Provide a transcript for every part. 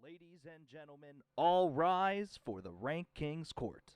Ladies and gentlemen, all rise for the RankKing's court.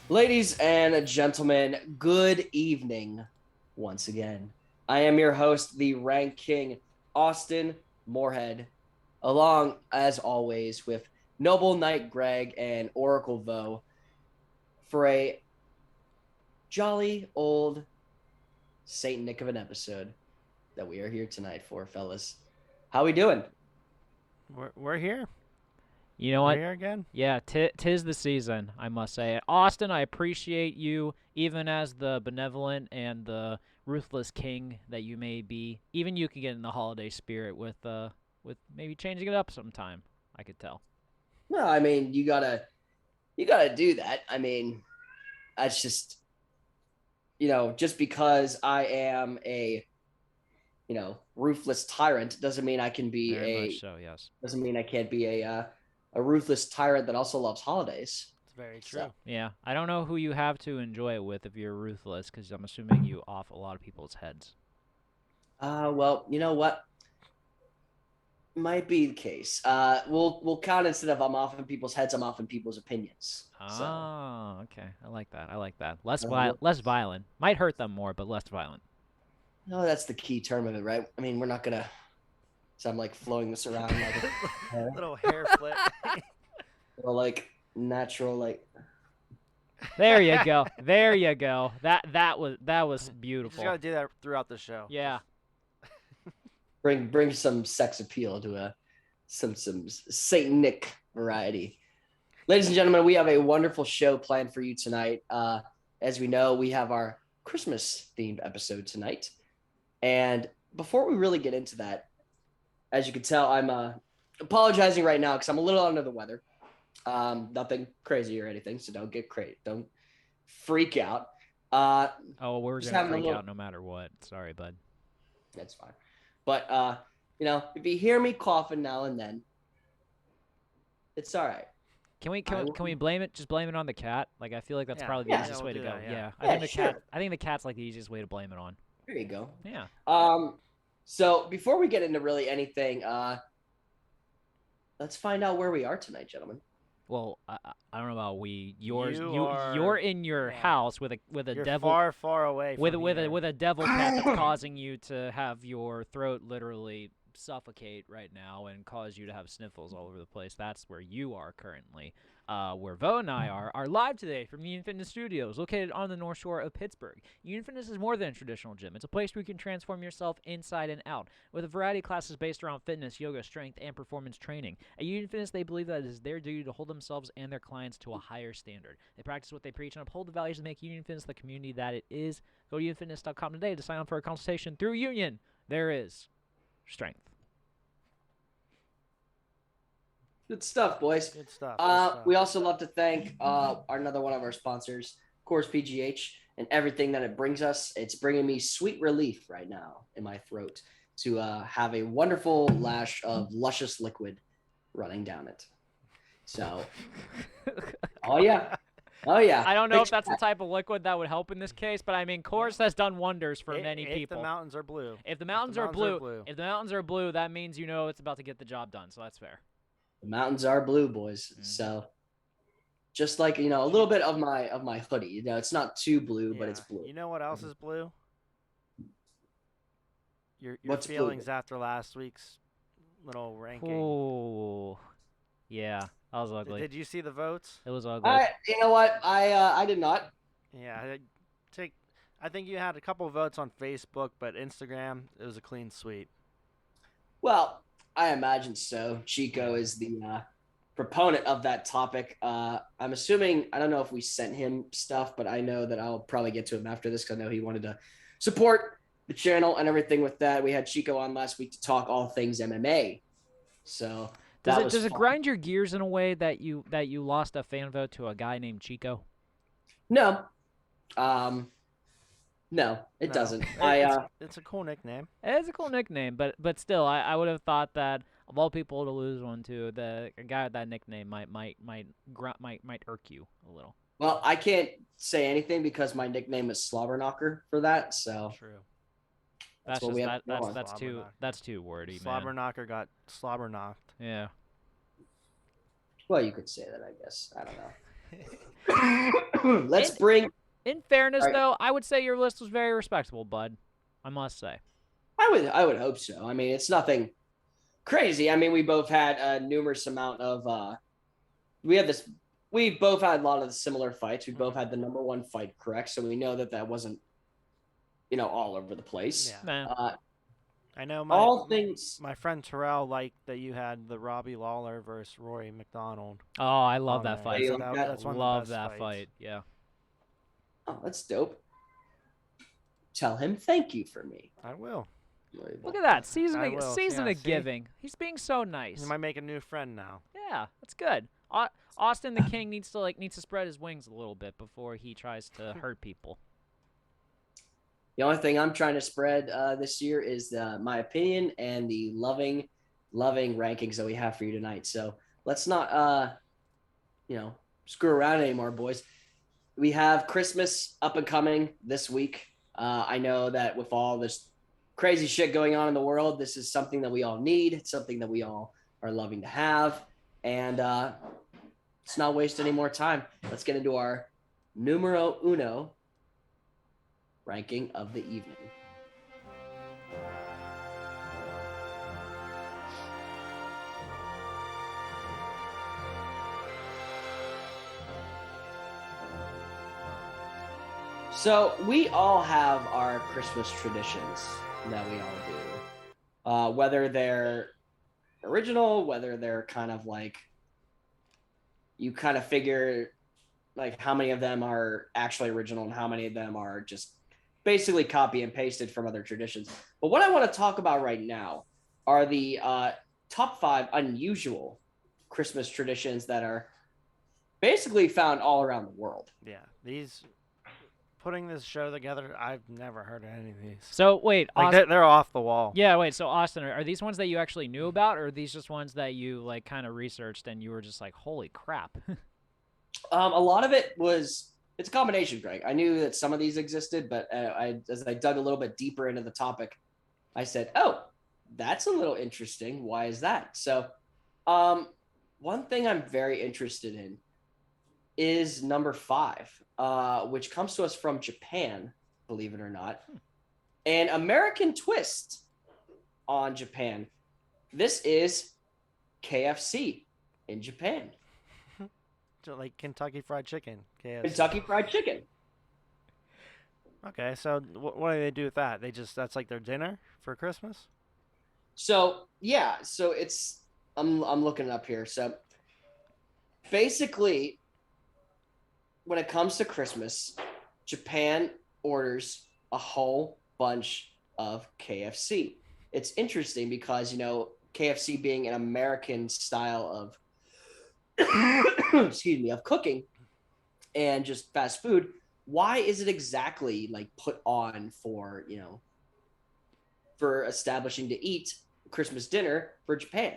Ladies and gentlemen, good evening once again. I am your host, the Rank King, Austin Moorhead, along, as always, with Noble Knight Greg and Oracle Vo for a jolly old Saint Nick of an episode that we are here tonight for, fellas. How we doing? We're here. You know We're what? here again. Yeah, tis the season, I must say. Austin, I appreciate you, even as the benevolent and the ruthless king that you may be. Even you can get in the holiday spirit with maybe changing it up sometime. I could tell. No, I mean you gotta do that. I mean, that's just just because I am a ruthless tyrant doesn't mean I can be Very much so, yes. doesn't mean I can't be a ruthless tyrant that also loves holidays. It's very true. So, Yeah, I don't know who you have to enjoy it with if you're ruthless, because I'm assuming you off a lot of people's heads. well, you know what? Might be the case. We'll count instead of I'm off in people's heads, I'm off in people's opinions. Oh, okay. I like that. Less Uh, less violent. Might hurt them more, but less violent. No, that's the key term of it, right? I mean, we're not gonna. So I'm like flowing this around like a Little hair flip. little like natural like. There you go. There you go. That was You just beautiful. gotta do that throughout the show. Yeah. Bring some sex appeal to some Saint Nick variety. Ladies and gentlemen, we have a wonderful show planned for you tonight. As we know, we have our Christmas themed episode tonight. And before we really get into that, as you can tell, I'm apologizing right now because I'm a little under the weather. Nothing crazy or anything, so don't freak out. Oh, we're Just gonna having a freak little- out no matter what. Sorry, bud. That's fine. But if you hear me coughing now and then, it's all right. Can we blame it? Just blame it on the cat. Like I feel like that's Yeah. probably the Yeah. easiest Yeah, way we'll to do go. that, yeah. I Yeah, think the sure. cat. I think the cat's like the easiest way to blame it on. There you go. Yeah. So before we get into really anything, let's find out where we are tonight, gentlemen. Well, I don't know about we. Yours. You You're are- in your yeah. house with a You're devil. far away from here. With a devil cat that's causing you to have your throat literally suffocate right now and cause you to have sniffles all over the place. That's where you are currently. Where Vo and I are live today from Union Fitness Studios, located on the North Shore of Pittsburgh. Union Fitness is more than a traditional gym. It's a place where you can transform yourself inside and out, with a variety of classes based around fitness, yoga, strength, and performance training. At Union Fitness, they believe that it is their duty to hold themselves and their clients to a higher standard. They practice what they preach and uphold the values that make Union Fitness the community that it is. Go to unionfitness.com today to sign up for a consultation. Through Union, there is strength. Good stuff, boys. Good stuff. We also love to thank another one of our sponsors, Coors PGH, and everything that it brings us. It's bringing me sweet relief right now in my throat to have a wonderful lash of luscious liquid running down it. So, oh yeah. I don't know Big if that's the type of liquid that would help in this case, but I mean, Coors has done wonders for many if people. the mountains are blue. If the mountains are blue, that means it's about to get the job done. So that's fair. The mountains are blue, boys. Mm-hmm. So, just like a little bit of my hoodie. It's not too blue, but it's blue. You know what else is blue? Your What's blue? feelings after last week's little ranking. Oh, yeah, that was ugly. Did you see the votes? It was ugly. You know what? I did not. Yeah, I think you had a couple votes on Facebook, but Instagram, it was a clean sweep. Well, I imagine so. Chico is the proponent of that topic. I'm assuming, I don't know if we sent him stuff, but I know that I'll probably get to him after this because I know he wanted to support the channel and everything with that. We had Chico on last week to talk all things MMA. So does it grind your gears in a way that you lost a fan vote to a guy named Chico? No. No, it doesn't. It's a cool nickname. It is a cool nickname, but still, I would have thought that of all people to lose one to, a guy with that nickname might irk you a little. Well, I can't say anything because my nickname is Slobberknocker for that. So true. That's what we have. That's too wordy, man. Slobberknocker got slobber knocked. Yeah. Well, you could say that, I guess. I don't know. Let's bring. In fairness, though, I would say your list was very respectable, bud. I must say. I would hope so. I mean, it's nothing crazy. I mean, we both had a numerous amount of. We both had a lot of the similar fights. We both had the number one fight correct, so we know that wasn't, all over the place. Yeah. I know my friend Terrell liked that you had the Robbie Lawler versus Rory McDonald. Oh, I love that fight. Yeah, that's one love of the best that fights. fight. Yeah. Oh, that's dope. Tell him thank you for me. I will. Look at that. Season Yeah, of giving. He's being so nice. You might make a new friend now. Yeah, that's good. Austin the King needs to spread his wings a little bit before he tries to hurt people. The only thing I'm trying to spread this year is my opinion and the loving rankings that we have for you tonight. So let's not, screw around anymore, boys. We have Christmas up and coming this week. I know that with all this crazy shit going on in the world, this is something that we all need. It's something that we all are loving to have. And let's not waste any more time. Let's get into our numero uno ranking of the evening. So we all have our Christmas traditions that we all do, whether they're original, whether they're kind of like, you kind of figure like how many of them are actually original and how many of them are just basically copy and pasted from other traditions. But what I want to talk about right now are the top 5 unusual Christmas traditions that are basically found all around the world. Yeah, putting this show together, I've never heard of any of these. So wait, they're off the wall. Yeah, wait. So Austin, are these ones that you actually knew about, or are these just ones that you like kind of researched and you were just like, holy crap? A lot of it's a combination, Greg. I knew that some of these existed, but as I dug a little bit deeper into the topic, I said, oh, that's a little interesting. Why is that? So one thing I'm very interested in is number 5, which comes to us from Japan, believe it or not. An American twist on Japan. This is KFC in Japan. Like Kentucky Fried Chicken. KFC. Kentucky Fried Chicken. Okay, so what do they do with that? That's like their dinner for Christmas? So yeah, so it's I'm looking it up here. So basically, when it comes to Christmas, Japan orders a whole bunch of KFC. It's interesting because, KFC being an American style of, of cooking and just fast food, why is it exactly like put on for, for establishing to eat Christmas dinner for Japan?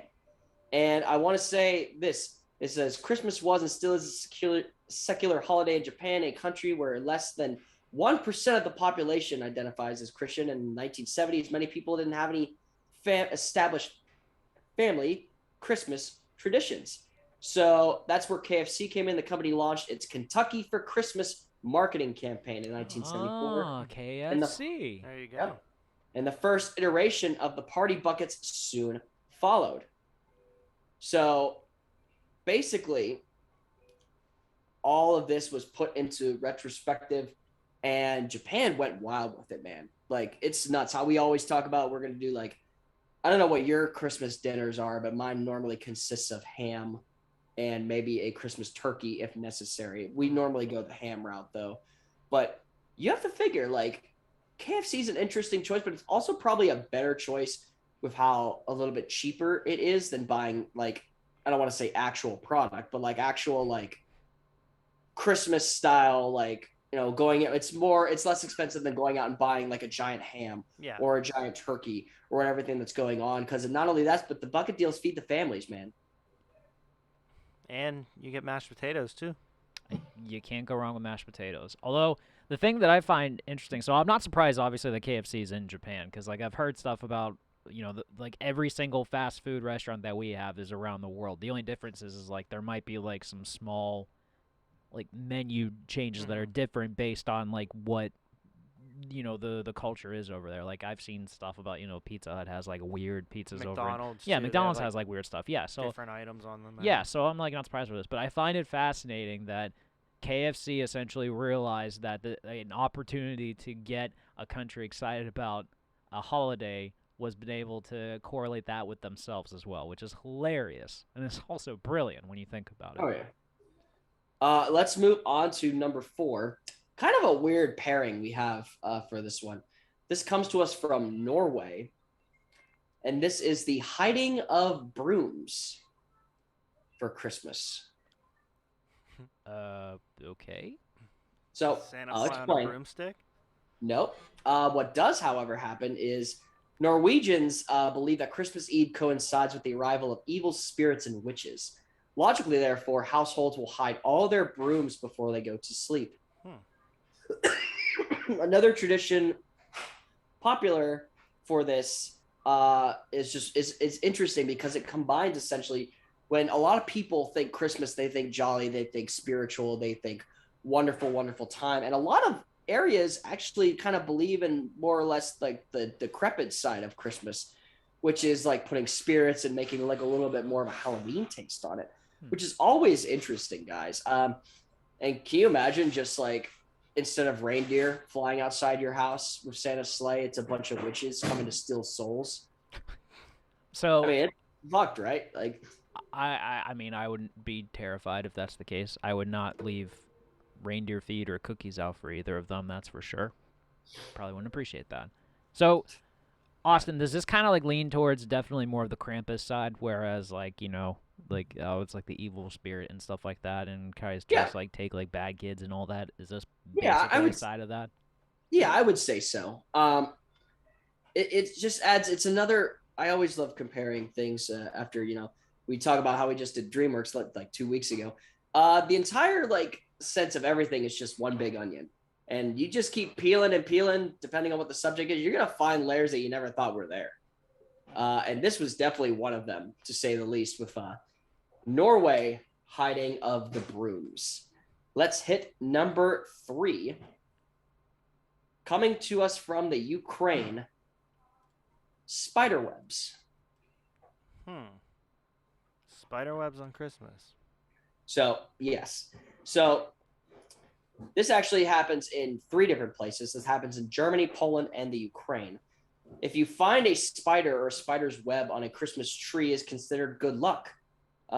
And I want to say this. It says Christmas was and still is a secular holiday in Japan, a country where less than 1% of the population identifies as Christian. In the 1970s, many people didn't have any established family Christmas traditions. So that's where KFC came in. The company launched its Kentucky for Christmas marketing campaign in 1974. Oh, KFC. There you go. Yeah. And the first iteration of the party buckets soon followed. So basically, all of this was put into retrospective, and Japan went wild with it, man. Like, it's nuts. How we always talk about we're going to do, like, I don't know what your Christmas dinners are, but mine normally consists of ham and maybe a Christmas turkey if necessary. We normally go the ham route, though. But you have to figure, like, KFC is an interesting choice, but it's also probably a better choice with how a little bit cheaper it is than buying, like, I don't want to say actual product, but like actual, like, Christmas style, like, it's less expensive than going out and buying like a giant ham or a giant turkey or everything that's going on. Because not only that, but the bucket deals feed the families, man. And you get mashed potatoes too. You can't go wrong with mashed potatoes. Although the thing that I find interesting, so I'm not surprised, obviously, that KFC is in Japan, because like I've heard stuff about, like every single fast food restaurant that we have is around the world. The only difference is like there might be like some small like menu changes that are different based on like what the culture is over there. Like I've seen stuff about Pizza Hut has like weird pizzas McDonald's over. Yeah, too. McDonald's has like weird stuff. Yeah, so different items on them. Yeah, so I'm like not surprised with this, but I find it fascinating that KFC essentially realized that an opportunity to get a country excited about a holiday was been able to correlate that with themselves as well, which is hilarious and it's also brilliant when you think about it. Oh yeah. Let's move on to number 4. Kind of a weird pairing we have for this one. This comes to us from Norway, and this is the hiding of brooms for Christmas. Okay. So Santa I'll fly on explain. a broomstick? Nope. What does, however, happen is Norwegians believe that Christmas Eve coincides with the arrival of evil spirits and witches. Logically, therefore, households will hide all their brooms before they go to sleep. Another tradition popular for this is interesting because it combines essentially when a lot of people think Christmas, they think jolly, they think spiritual, they think wonderful, wonderful time. And a lot of areas actually kind of believe in more or less like the decrepit side of Christmas, which is like putting spirits and making like a little bit more of a Halloween taste on it, which is always interesting, guys. And can you imagine just like instead of reindeer flying outside your house with Santa's sleigh, it's a bunch of witches coming to steal souls? So I mean, it's fucked, right? Like, I mean, I wouldn't be terrified if that's the case. I would not leave reindeer feed or cookies out for either of them, that's for sure. Probably wouldn't appreciate that. So, Austin, does this kind of like lean towards definitely more of the Krampus side, whereas like, like it's like the evil spirit and stuff like that, and guys just like take like bad kids and all that? Is this basically the side of that? Yeah, I would say so. It just adds. It's another. I always love comparing things after we talk about how we just did DreamWorks like 2 weeks ago. The entire like sense of everything is just one big onion, and you just keep peeling and peeling depending on what the subject is. You're gonna find layers that you never thought were there, and this was definitely one of them, to say the least. With Norway hiding of the brooms. Let's hit number 3. Coming to us from the Ukraine, spiderwebs. Spiderwebs on Christmas. So, yes. So, this actually happens in 3 different places. This happens in Germany, Poland, and the Ukraine. If you find a spider or a spider's web on a Christmas tree, is considered good luck.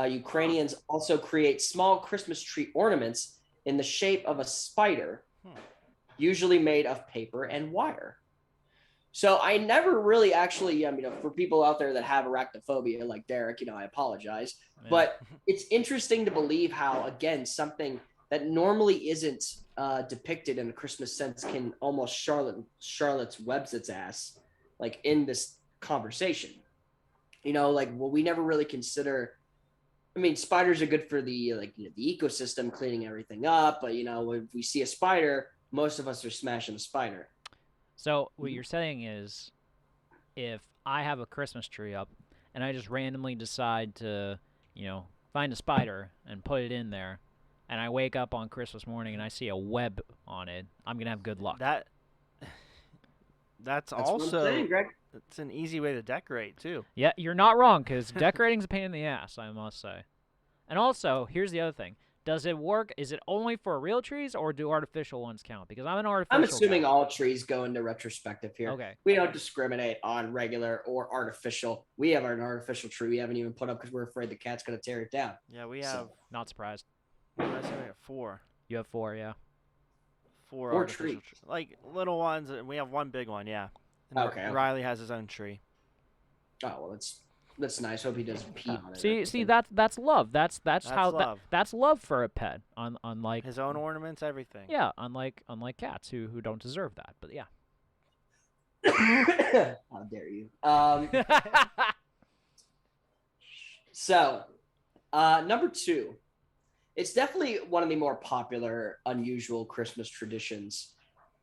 Ukrainians also create small Christmas tree ornaments in the shape of a spider, usually made of paper and wire. So I never really actually, for people out there that have arachnophobia like Derek, I apologize. Yeah. But it's interesting to believe how, again, something that normally isn't depicted in a Christmas sense can almost Charlotte's Web's its ass, like in this conversation. We never really consider. I mean, spiders are good for the the ecosystem, cleaning everything up. But if we see a spider, most of us are smashing the spider. So what you're saying is, if I have a Christmas tree up, and I just randomly decide to, find a spider and put it in there, and I wake up on Christmas morning and I see a web on it, I'm gonna have good luck. That's also what I'm saying, Greg. it's an easy way to decorate too. Yeah, you're not wrong, because decorating's a pain in the ass, I must say. And also, here's the other thing. Does it work? Is it only for real trees, or do artificial ones count? Because I'm an artificial I'm assuming guy. all trees go into retrospective here. Okay. We don't discriminate on regular or artificial. We have an artificial tree we haven't even put up because we're afraid the cat's going to tear it down. Yeah, we have. Not surprised. I think we have 4. You have 4, yeah. 4 artificial trees. like little ones, and we have one big one. Yeah. And Okay. Riley has his own tree. Oh well, that's nice. Hope he doesn't pee on it. See, that's love. That's how love. that's love for a pet. Unlike His own ornaments, everything. Yeah, unlike cats who don't deserve that. But yeah. How dare you? So, number 2. It's definitely one of the more popular, unusual Christmas traditions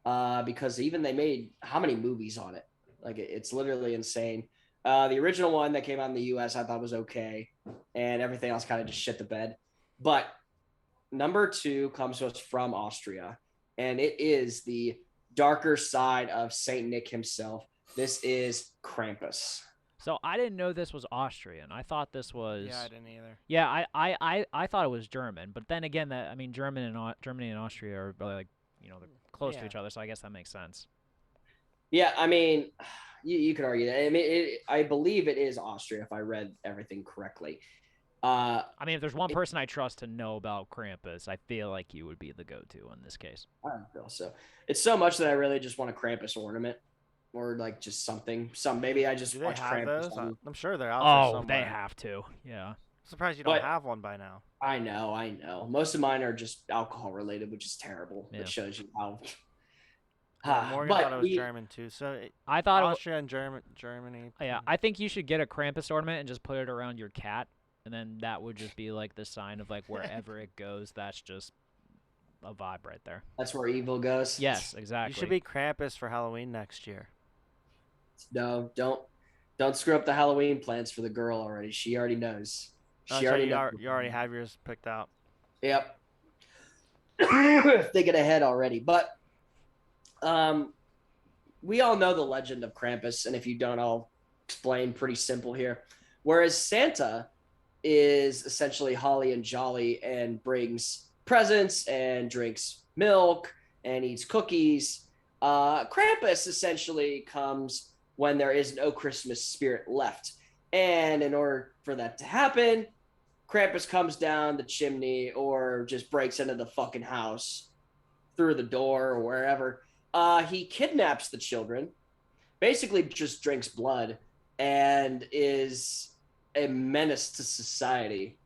because even they made how many movies on it? Like, it's literally insane. The original one that came out in the U.S. I thought was okay, and everything else kind of just shit the bed. But number 2 comes to us from Austria, and it is the darker side of Saint Nick himself. This is Krampus. So I didn't know this was Austrian. I thought this was. Yeah, I didn't either. Yeah, I thought it was German, but then again, Germany and Austria are really, like, they're close to each other, so I guess that makes sense. Yeah, I mean, you could argue that. I mean, I believe it is Austria if I read everything correctly. I mean, if there's one person I trust to know about Krampus, I feel like you would be the go-to in this case. I don't feel so. It's so much that I really just want a Krampus ornament. Or like just something. Maybe I just watch Krampus. I'm sure they're out there somewhere. They have to. Yeah. I'm surprised you don't have one by now. I know. Most of mine are just alcohol related, which is terrible. Yeah. It shows you how. Morgan thought it was German too, so I thought Austria and Germany. Yeah, I think you should get a Krampus ornament and just put it around your cat, and then that would just be like the sign of like wherever it goes. That's just a vibe right there. That's where evil goes. Yes, exactly. You should be Krampus for Halloween next year. No, don't screw up the Halloween plans for the girl already. She already knows. You already have yours picked out. Yep. Thinking ahead already. But we all know the legend of Krampus, and if you don't, I'll explain pretty simple here. Whereas Santa is essentially holly and jolly and brings presents and drinks milk and eats cookies, Krampus essentially comes when there is no Christmas spirit left. And in order for that to happen, Krampus comes down the chimney or just breaks into the fucking house through the door or wherever. He kidnaps the children, basically just drinks blood, and is a menace to society.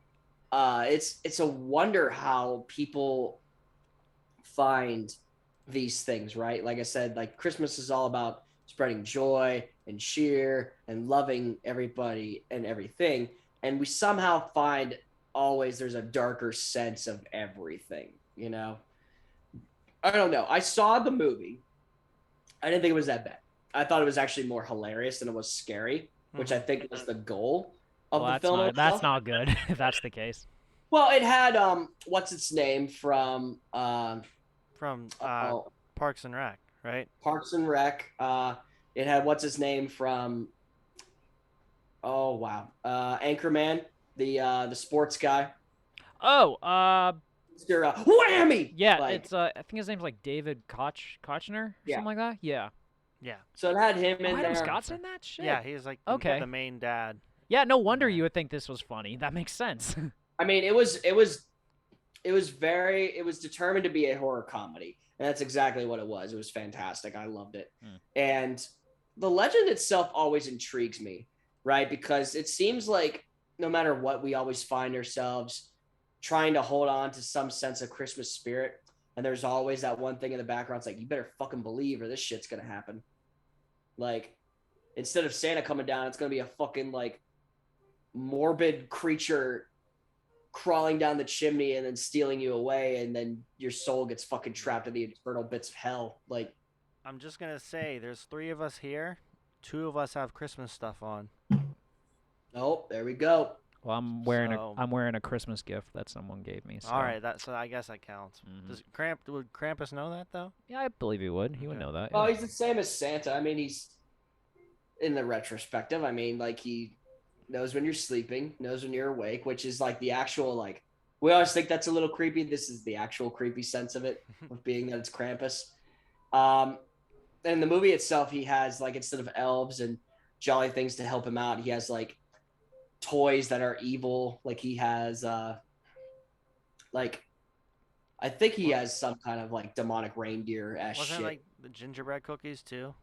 It's a wonder how people find these things, right? Like I said, like Christmas is all about spreading joy and cheer and loving everybody and everything. And we somehow find always there's a darker sense of everything, I don't know. I saw the movie. I didn't think it was that bad. I thought it was actually more hilarious than it was scary, which I think was the goal of the film. That's not good if that's the case. Well, it had what's its name from Parks and Rec, right? Parks and Rec. It had what's his name from Anchorman, the sports guy. Oh, Mr. Whammy. Yeah, it's I think his name's like David Kochner or something like that. Yeah. So it had him in there. Adam Scott's in that shit. Yeah, he's like the main dad. Yeah, no wonder you would think this was funny. That makes sense. I mean, it was determined to be a horror comedy, and that's exactly what it was. It was fantastic. I loved it. And the legend itself always intrigues me, right? Because it seems like no matter what, we always find ourselves trying to hold on to some sense of Christmas spirit. And there's always that one thing in the background. It's like, you better fucking believe or this shit's going to happen. Like, instead of Santa coming down, it's going to be a fucking like morbid creature crawling down the chimney and then stealing you away. And then your soul gets fucking trapped in the infernal bits of hell. Like, I'm just going to say there's 3 of us here. 2 of us have Christmas stuff on. Oh, there we go. Well, I'm wearing a Christmas gift that someone gave me. So. All right, so I guess that counts. Would Krampus know that though? Yeah, I believe he would. He would know that. Oh, Yeah. he's the same as Santa. I mean, he's in the retrospective. I mean, like he knows when you're sleeping, knows when you're awake, which is like the actual like. We always think that's a little creepy. This is the actual creepy sense of it, of being that it's Krampus. In the movie itself, he has like instead of elves and jolly things to help him out, he has like toys that are evil. Like he has like I think he has some kind of like demonic reindeer ass shit. Wasn't it like the gingerbread cookies too?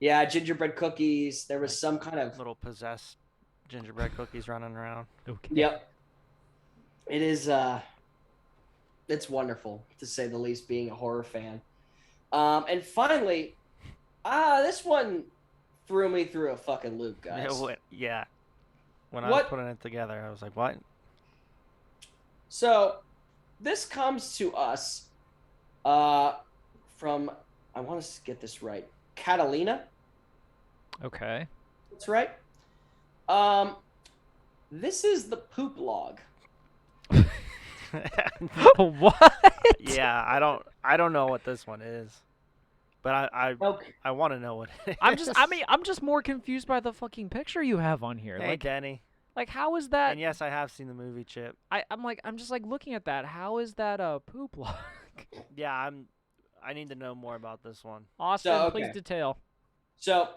Yeah, gingerbread cookies. There was like some kind of little possessed gingerbread cookies running around. Okay. Yep. It is it's wonderful to say the least being a horror fan. And finally, this one threw me through a fucking loop, guys. Yeah. When I was putting it together, I was like, what? So, this comes to us from, I want to get this right, Catalina. Okay. That's right. This is the poop log. What? Yeah, I don't know what this one is. But I want to know what it is. I'm just more confused by the fucking picture you have on here. Hey, like, Denny. Like, how is that? And yes, I have seen the movie, Chip. I'm just like looking at that. How is that a poop log? Yeah, I need to know more about this one. Austin, please detail. So,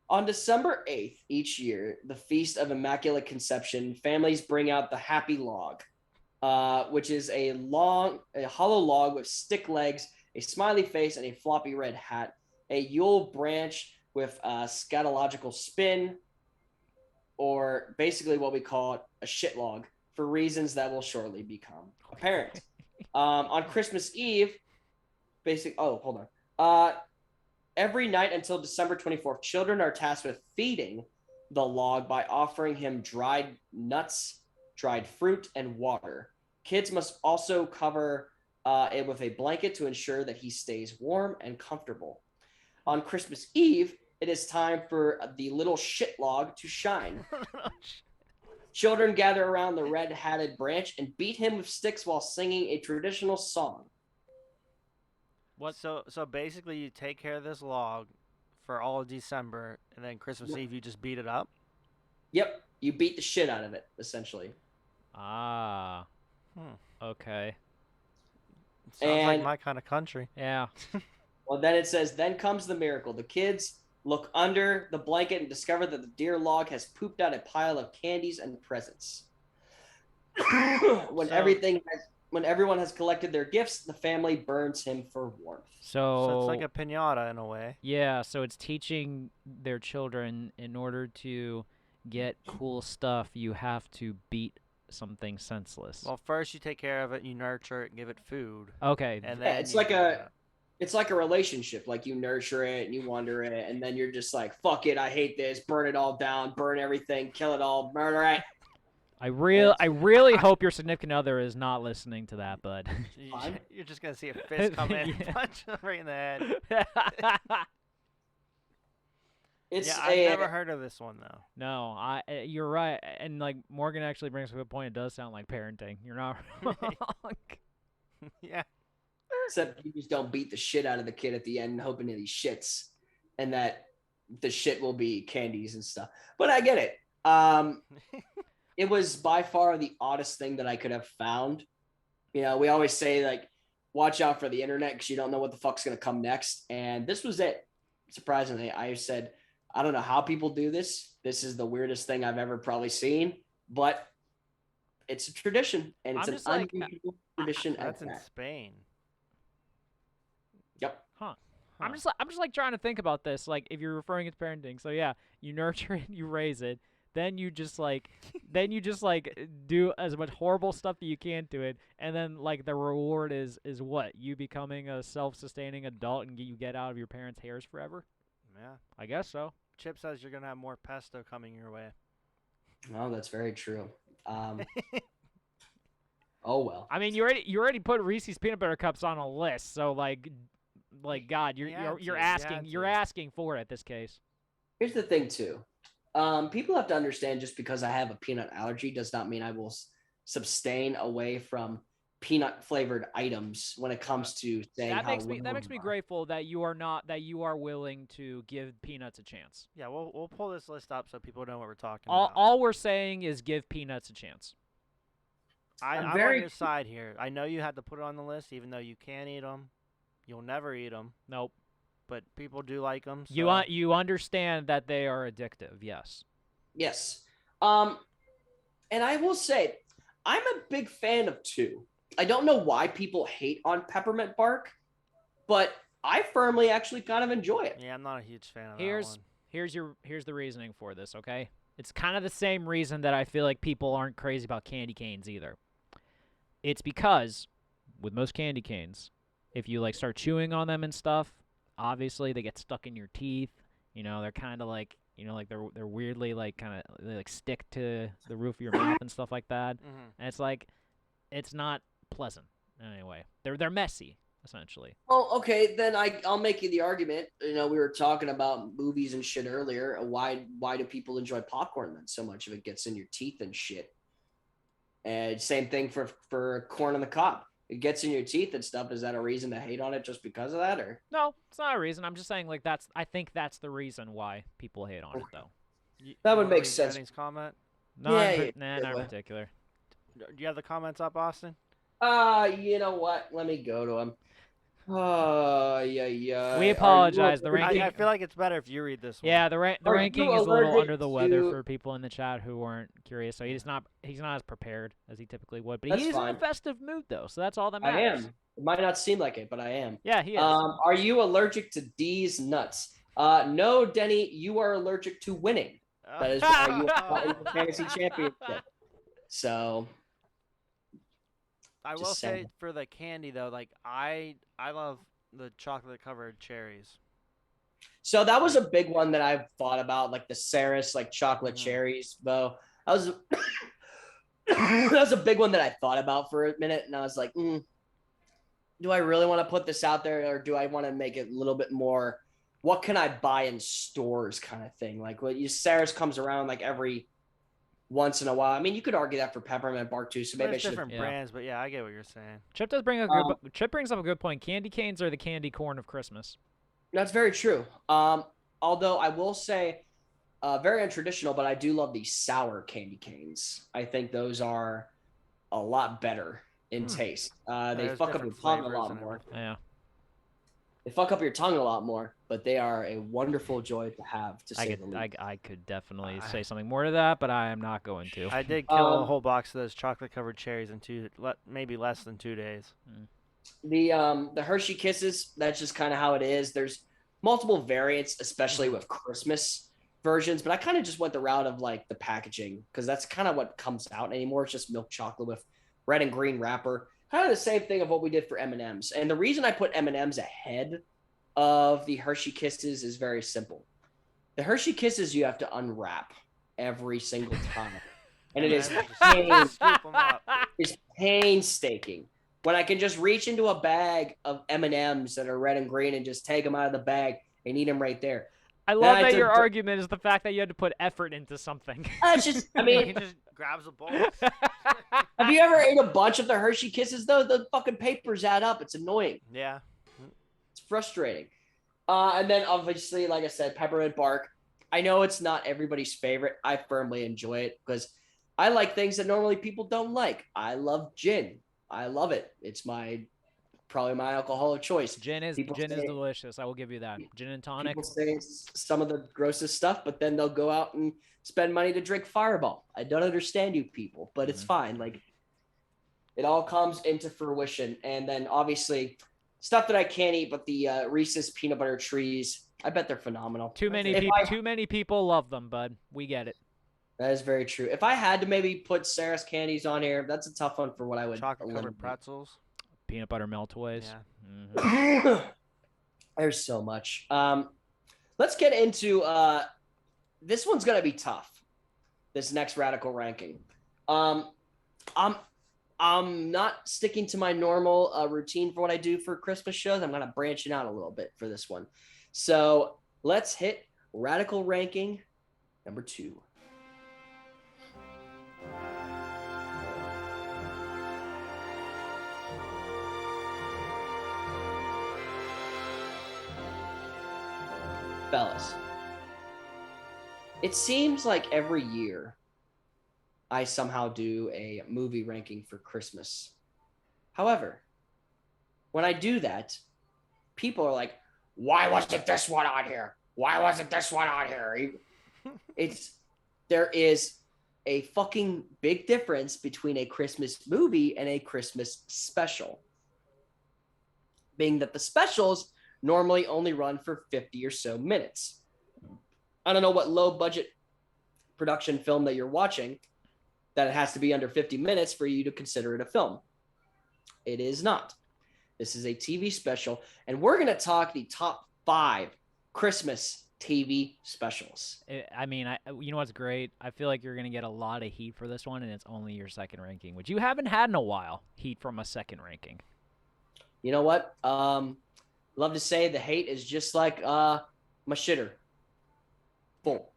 on December 8th each year, the Feast of Immaculate Conception, families bring out the Happy Log, which is a hollow log with stick legs, a smiley face, and a floppy red hat, a Yule branch with a scatological spin, or basically what we call a shit log, for reasons that will shortly become apparent. On Christmas Eve, every night until December 24th, children are tasked with feeding the log by offering him dried nuts, dried fruit, and water. Kids must also cover it with a blanket to ensure that he stays warm and comfortable. On Christmas Eve, it is time for the little shit log to shine. Children gather around the red-hatted branch and beat him with sticks while singing a traditional song. What? So basically, you take care of this log for all of December, and then Christmas Eve, you just beat it up? Yep. You beat the shit out of it, essentially. Ah. Okay. Sounds like my kind of country. Yeah. Well, then it says, then comes the miracle. The kids look under the blanket and discover that the dear log has pooped out a pile of candies and presents. When everyone has collected their gifts, the family burns him for warmth. So it's like a piñata in a way. Yeah, so it's teaching their children in order to get cool stuff, you have to beat something senseless. Well, first you take care of it, you nurture it, give it food. Okay. And then it's like a relationship. Like you nurture it and you wander it, and then you're just like, fuck it, I hate this, burn it all down, burn everything, kill it all, murder it. I really hope your significant other is not listening to that, bud. You're just gonna see a fist come in and punch him right in the head. I've never heard of this one though. No, you're right, and like Morgan actually brings up a good point. It does sound like parenting. You're not wrong. Yeah. Except you just don't beat the shit out of the kid at the end, hoping that he shits, and that the shit will be candies and stuff. But I get it. It was by far the oddest thing that I could have found. You know, we always say like, watch out for the internet because you don't know what the fuck's gonna come next. And this was it. Surprisingly, I said, I don't know how people do this. This is the weirdest thing I've ever probably seen, but it's a tradition, and it's an unusual tradition. That's in Spain. Yep. Huh. I'm just like trying to think about this. Like if you're referring to parenting, so yeah, you nurture it, you raise it, then you just like do as much horrible stuff that you can to it, and then like the reward is what? You becoming a self-sustaining adult and you get out of your parents' hairs forever? Yeah. I guess so. Chip says you're gonna have more pesto coming your way. Oh, that's very true. Oh well. I mean, you already put Reese's peanut butter cups on a list, so like God, you're asking for it. This case. Here's the thing too. People have to understand just because I have a peanut allergy does not mean I will abstain away from peanut flavored items when it comes to saying That how makes me wrong you are. grateful that you are willing to give peanuts a chance. Yeah, we'll pull this list up so people know what we're talking All about. all we're saying is give peanuts a chance. I'm on very- your side here. I know you had to put it on the list, even though you can't eat them. You'll never eat them, Nope. but people do like them. So. You understand that they are addictive. Yes. Yes. And I will say, I'm a big fan of 2. I don't know why people hate on peppermint bark, but I firmly actually kind of enjoy it. Yeah, I'm not a huge fan of Here's that one. here's the reasoning for this, okay? It's kind of the same reason that I feel like people aren't crazy about candy canes either. It's because with most candy canes, if you like start chewing on them and stuff, obviously they get stuck in your teeth. You know, they're kind of like, you know, like they're weirdly like kind of they like stick to the roof of your mouth and stuff like that. Mm-hmm. And it's like it's not pleasant anyway. They're messy essentially. Well, okay, then I'll make you the argument. You know, we were talking about movies and shit earlier. Why do people enjoy popcorn then so much if it gets in your teeth and shit? And same thing for corn on the cob. It gets in your teeth and stuff. Is that a reason to hate on it just because of that, or? No, it's not a reason. I'm just saying like I think that's the reason why people hate on it though. That would wanna make read sense. Jennings' comment. No, Yeah, not yeah. particular. Do you have the comments up, Austin? You know what? Let me go to him. Oh, yeah. We apologize. The I ranking. feel like it's better if you read this one. Yeah, the Are you ranking is a little allergic under the weather to- for people in the chat who weren't curious. So he's not as prepared as he typically would. But That's he's in fine. a festive mood though, so that's all that I matters. am. It might not seem like it, but I am. Yeah, he is. Are you allergic to D's nuts? No, Denny, you are allergic to winning. That is why you are in the fantasy championship. So, I will Just say saying. for the candy though, like I love the chocolate covered cherries. so that was a big one that I've thought about, like the Saris, like chocolate Mhm. cherries, though. That was that was a big one that I thought about for a minute, and I was like, do I really want to put this out there, or do I want to make it a little bit more? What can I buy in stores, kind of thing? Like what Saris comes around like every once in a while. I mean, you could argue that for peppermint bark too. So maybe I There's should. different Yeah. brands, but yeah, I get what you're saying. Chip does bring a good. Chip brings up a good point. Candy canes are the candy corn of Christmas. That's very true. Although I will say, very untraditional, but I do love the sour candy canes. I think those are a lot better in taste. They There's fuck up your different tongue a flavors lot and more. everything. Yeah. They fuck up your tongue a lot more, but they are a wonderful joy to have. To say the least. I could definitely say something more to that, but I am not going to. I did kill a Um, whole box of those chocolate covered cherries in maybe less than 2 days. The Hershey Kisses, that's just kind of how it is. There's multiple variants, especially with Christmas versions, but I kind of just went the route of like the packaging because that's kind of what comes out anymore. It's just milk chocolate with red and green wrapper. Kind of the same thing of what we did for M&Ms. And the reason I put M&Ms ahead of the Hershey Kisses is very simple. The Hershey Kisses you have to unwrap every single time. And it is Scoop 'em up. it's painstaking. When I can just reach into a bag of M&Ms that are red and green and just take them out of the bag and eat them right there. I love I that did your the- argument is the fact that you had to put effort into something. It's just, I He mean, just grabs a bowl. have you ever ate a bunch of the Hershey Kisses though? The fucking papers add up. It's annoying. Yeah. It's frustrating. And then obviously, like I said, peppermint bark. I know it's not everybody's favorite. I firmly enjoy it because I like things that normally people don't like. I love gin. I love it. It's probably my alcohol of choice. Gin is People say- delicious. I will give you that. Gin and tonic. People say some of the grossest stuff, but then they'll go out and spend money to drink Fireball. I don't understand you people, but it's fine. Like it all comes into fruition. And then obviously stuff that I can't eat, but the Reese's peanut butter trees, I bet they're phenomenal. Too many If people. I- Too many people love them, bud. We get it. That is very true. If I had to maybe put Sarah's candies on here, that's a tough one for what I would. Chocolate covered eliminate. pretzels. Peanut butter meltaways. Yeah. Mhm. There's so much. Let's get into this one's gonna be tough. This next radical ranking. I'm not sticking to my normal routine for what I do for Christmas shows. I'm gonna branch it out a little bit for this one. So let's hit radical ranking Number 2. Fellas, it seems like every year I somehow do a movie ranking for Christmas. However, when I do that, people are like, why wasn't this one on here? Why wasn't this one on here? There is a fucking big difference between a Christmas movie and a Christmas special. Being that the specials normally only run for 50 or so minutes. I don't know what low budget production film that you're watching that it has to be under 50 minutes for you to consider it a film. It is not. This is a TV special, and we're going to talk the top 5 Christmas TV specials. I mean, you know what's great? I feel like you're going to get a lot of heat for this one, and it's only your second ranking, which you haven't had in a while, heat from a second ranking. You know what? Love to say the hate is just like my shitter. Full.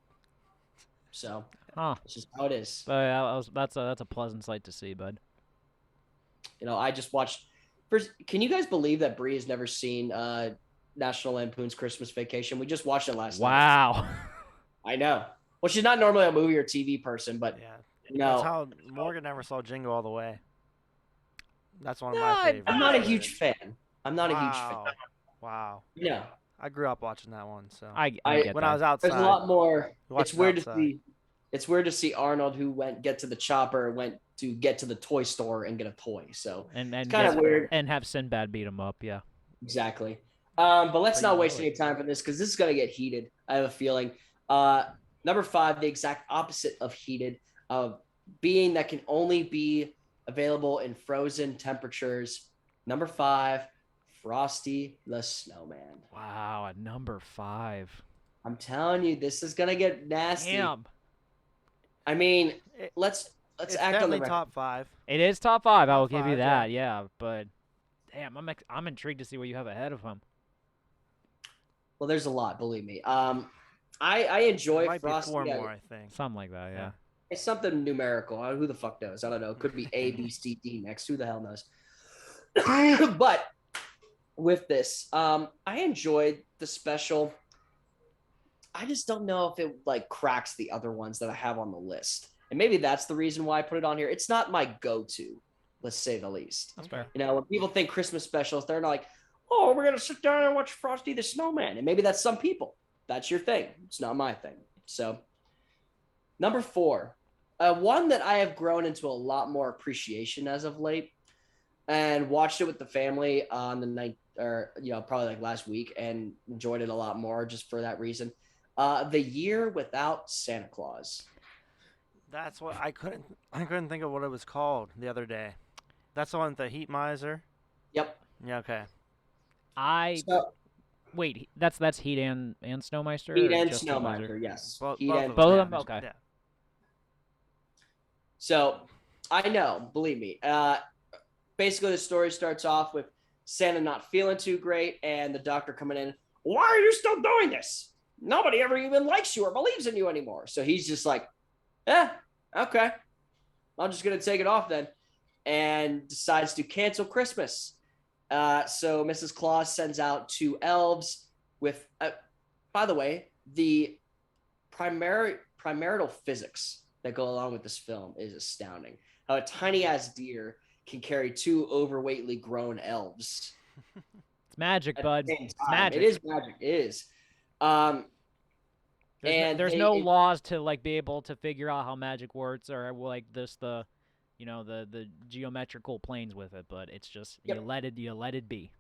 So, It's just how it is. That's a pleasant sight to see, bud. You know, I just watched... First, can you guys believe that Bree has never seen National Lampoon's Christmas Vacation? We just watched it last night. Wow. I know. Well, she's not normally a movie or TV person, but That's how Morgan never saw Jingle All the Way. That's one of my favorites. I'm not a huge fan. Wow. Yeah. I grew up watching that one, so I get when that. I was outside. There's a lot more. It's weird outside. to see. It's weird to see Arnold, who get to the chopper, went to get to the toy store and get a toy. So and it's kind of weird. And have Sinbad beat him up, yeah. Exactly. But let's not waste any time for this because this is gonna get heated. I have a feeling. Number 5, the exact opposite of heated, being that can only be available in frozen temperatures. Number 5, Frosty the Snowman. Wow, at number 5. I'm telling you, this is gonna get nasty. Damn. I mean, let's it's act on the definitely record. top 5. It is top 5. I will Top give you 5, that. Yeah, but damn, I'm intrigued to see what you have ahead of him. Well, there's a lot, believe me. I enjoy It might Frosty. be 4 more, I think. Something like that, yeah. It's something numerical. Who the fuck knows? I don't know. It could be A, B, C, D next. Who the hell knows? But with this, I enjoyed the special. I just don't know if it like cracks the other ones that I have on the list. And maybe that's the reason why I put it on here. It's not my go-to, let's say the least. That's fair. You know, when people think Christmas specials, they're not like, oh, we're going to sit down and watch Frosty the Snowman. And maybe that's some people. That's your thing. It's not my thing. So, number 4, one that I have grown into a lot more appreciation as of late and watched it with the family on the night, or, you know, probably like last week and enjoyed it a lot more just for that reason. The Year Without Santa Claus. That's what I couldn't think of what it was called the other day. That's the one with the Heat Miser. Yep. Yeah. Okay. Wait. That's Heat and Snowmeister. Heat or and just Snowmeister, yes. Both Heat of and them. Both of them? Yeah. Okay. Yeah. So I know, believe me. Basically, the story starts off with Santa not feeling too great and the doctor coming in. Why are you still doing this? Nobody ever even likes you or believes in you anymore. So he's just like, okay. I'm just going to take it off then. And decides to cancel Christmas. So Mrs. Claus sends out 2 elves with, by the way, the primordial physics that go along with this film is astounding. How a tiny-ass deer can carry 2 overweightly grown elves. It's magic, bud. It's magic. It is magic. It is. There's no laws to like be able to figure out how magic works or like the geometrical planes with it, but it's just you let it be.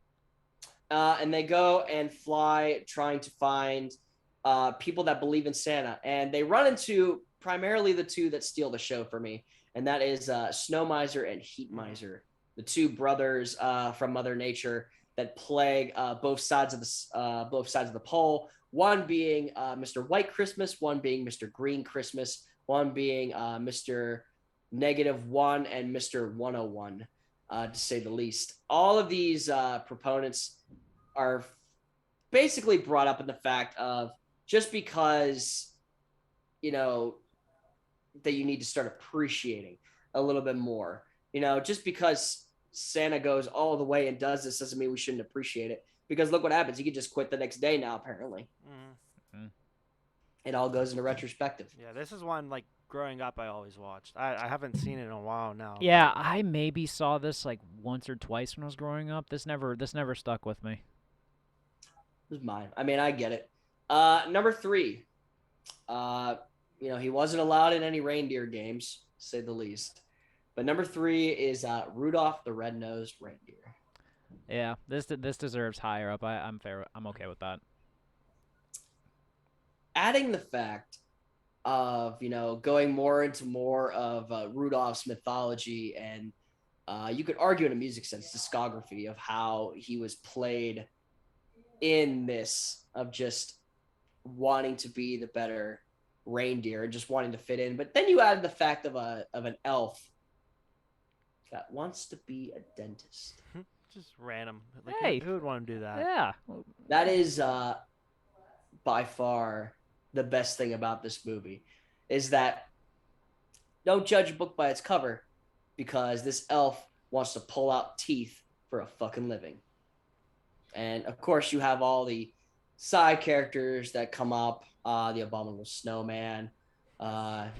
And they go and fly trying to find people that believe in Santa, and they run into primarily the 2 that steal the show for me, and that is Snow Miser and Heat Miser, the 2 brothers from Mother Nature that plague both sides of the pole. One being Mr. White Christmas, one being Mr. Green Christmas, one being Mr. -1 and Mr. 101, to say the least. All of these proponents are basically brought up in the fact of just because you know, that you need to start appreciating a little bit more. Just because Santa goes all the way and does this doesn't mean we shouldn't appreciate it. Because look what happens. He could just quit the next day now, apparently. Mm-hmm. It all goes into retrospective. Yeah, this is one, like, growing up I always watched. I haven't seen it in a while now. Yeah, I maybe saw this like once or twice when I was growing up. This never stuck with me. This is mine. I mean, I get it. Number 3. He wasn't allowed in any reindeer games, to say the least. But number 3 is Rudolph the Red-Nosed Reindeer. Yeah, this deserves higher up. I'm fair. I'm okay with that. Adding the fact of, going more of Rudolph's mythology and you could argue in a music sense, discography of how he was played in this, of just wanting to be the better reindeer and just wanting to fit in. But then you add the fact of an elf that wants to be a dentist. Just random. Like, Hey. who would want to do that? Yeah. That is by far the best thing about this movie, is that don't judge a book by its cover, because this elf wants to pull out teeth for a fucking living. And of course you have all the side characters that come up, the Abominable Snowman,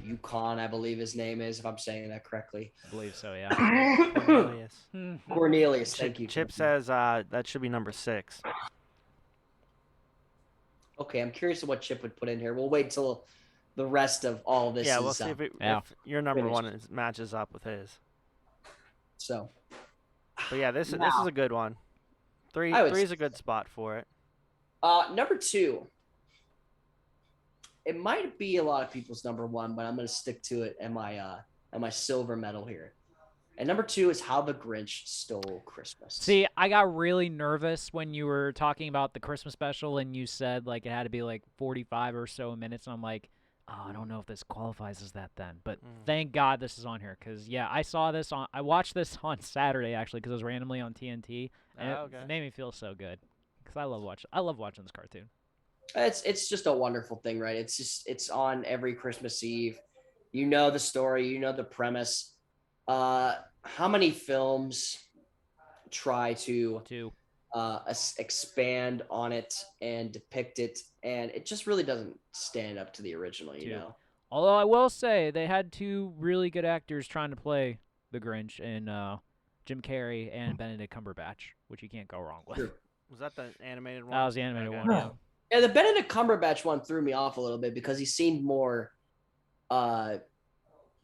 Yukon, I believe his name is, if I'm saying that correctly. I believe so, yeah. Cornelius. Cornelius, thank you. Chip says that should be number 6. Okay, I'm curious of what Chip would put in here. We'll wait till the rest of all this Yeah, is we'll see if yeah. your number finished. 1 matches up with his. So. But yeah, this is a good one. 3 is a good spot for it. Number 2. It might be a lot of people's number 1, but I'm going to stick to it and my silver medal here. And number 2 is How the Grinch Stole Christmas. See, I got really nervous when you were talking about the Christmas special and you said like it had to be like 45 or so minutes, and I'm like, oh, I don't know if this qualifies as that then. But thank God this is on here, because yeah, I watched this on Saturday actually, because it was randomly on TNT, and it made me feel so good, because I love watching this cartoon. It's just a wonderful thing, right? It's on every Christmas Eve. You know the story, you know the premise. How many films try to expand on it and depict it, and it just really doesn't stand up to the original, you know? Although I will say they had 2 really good actors trying to play the Grinch, in Jim Carrey and Benedict Cumberbatch, which you can't go wrong with. Sure. Was that the animated one? That was the animated Okay. one, yeah. Yeah, the Benedict Cumberbatch one threw me off a little bit, because he seemed more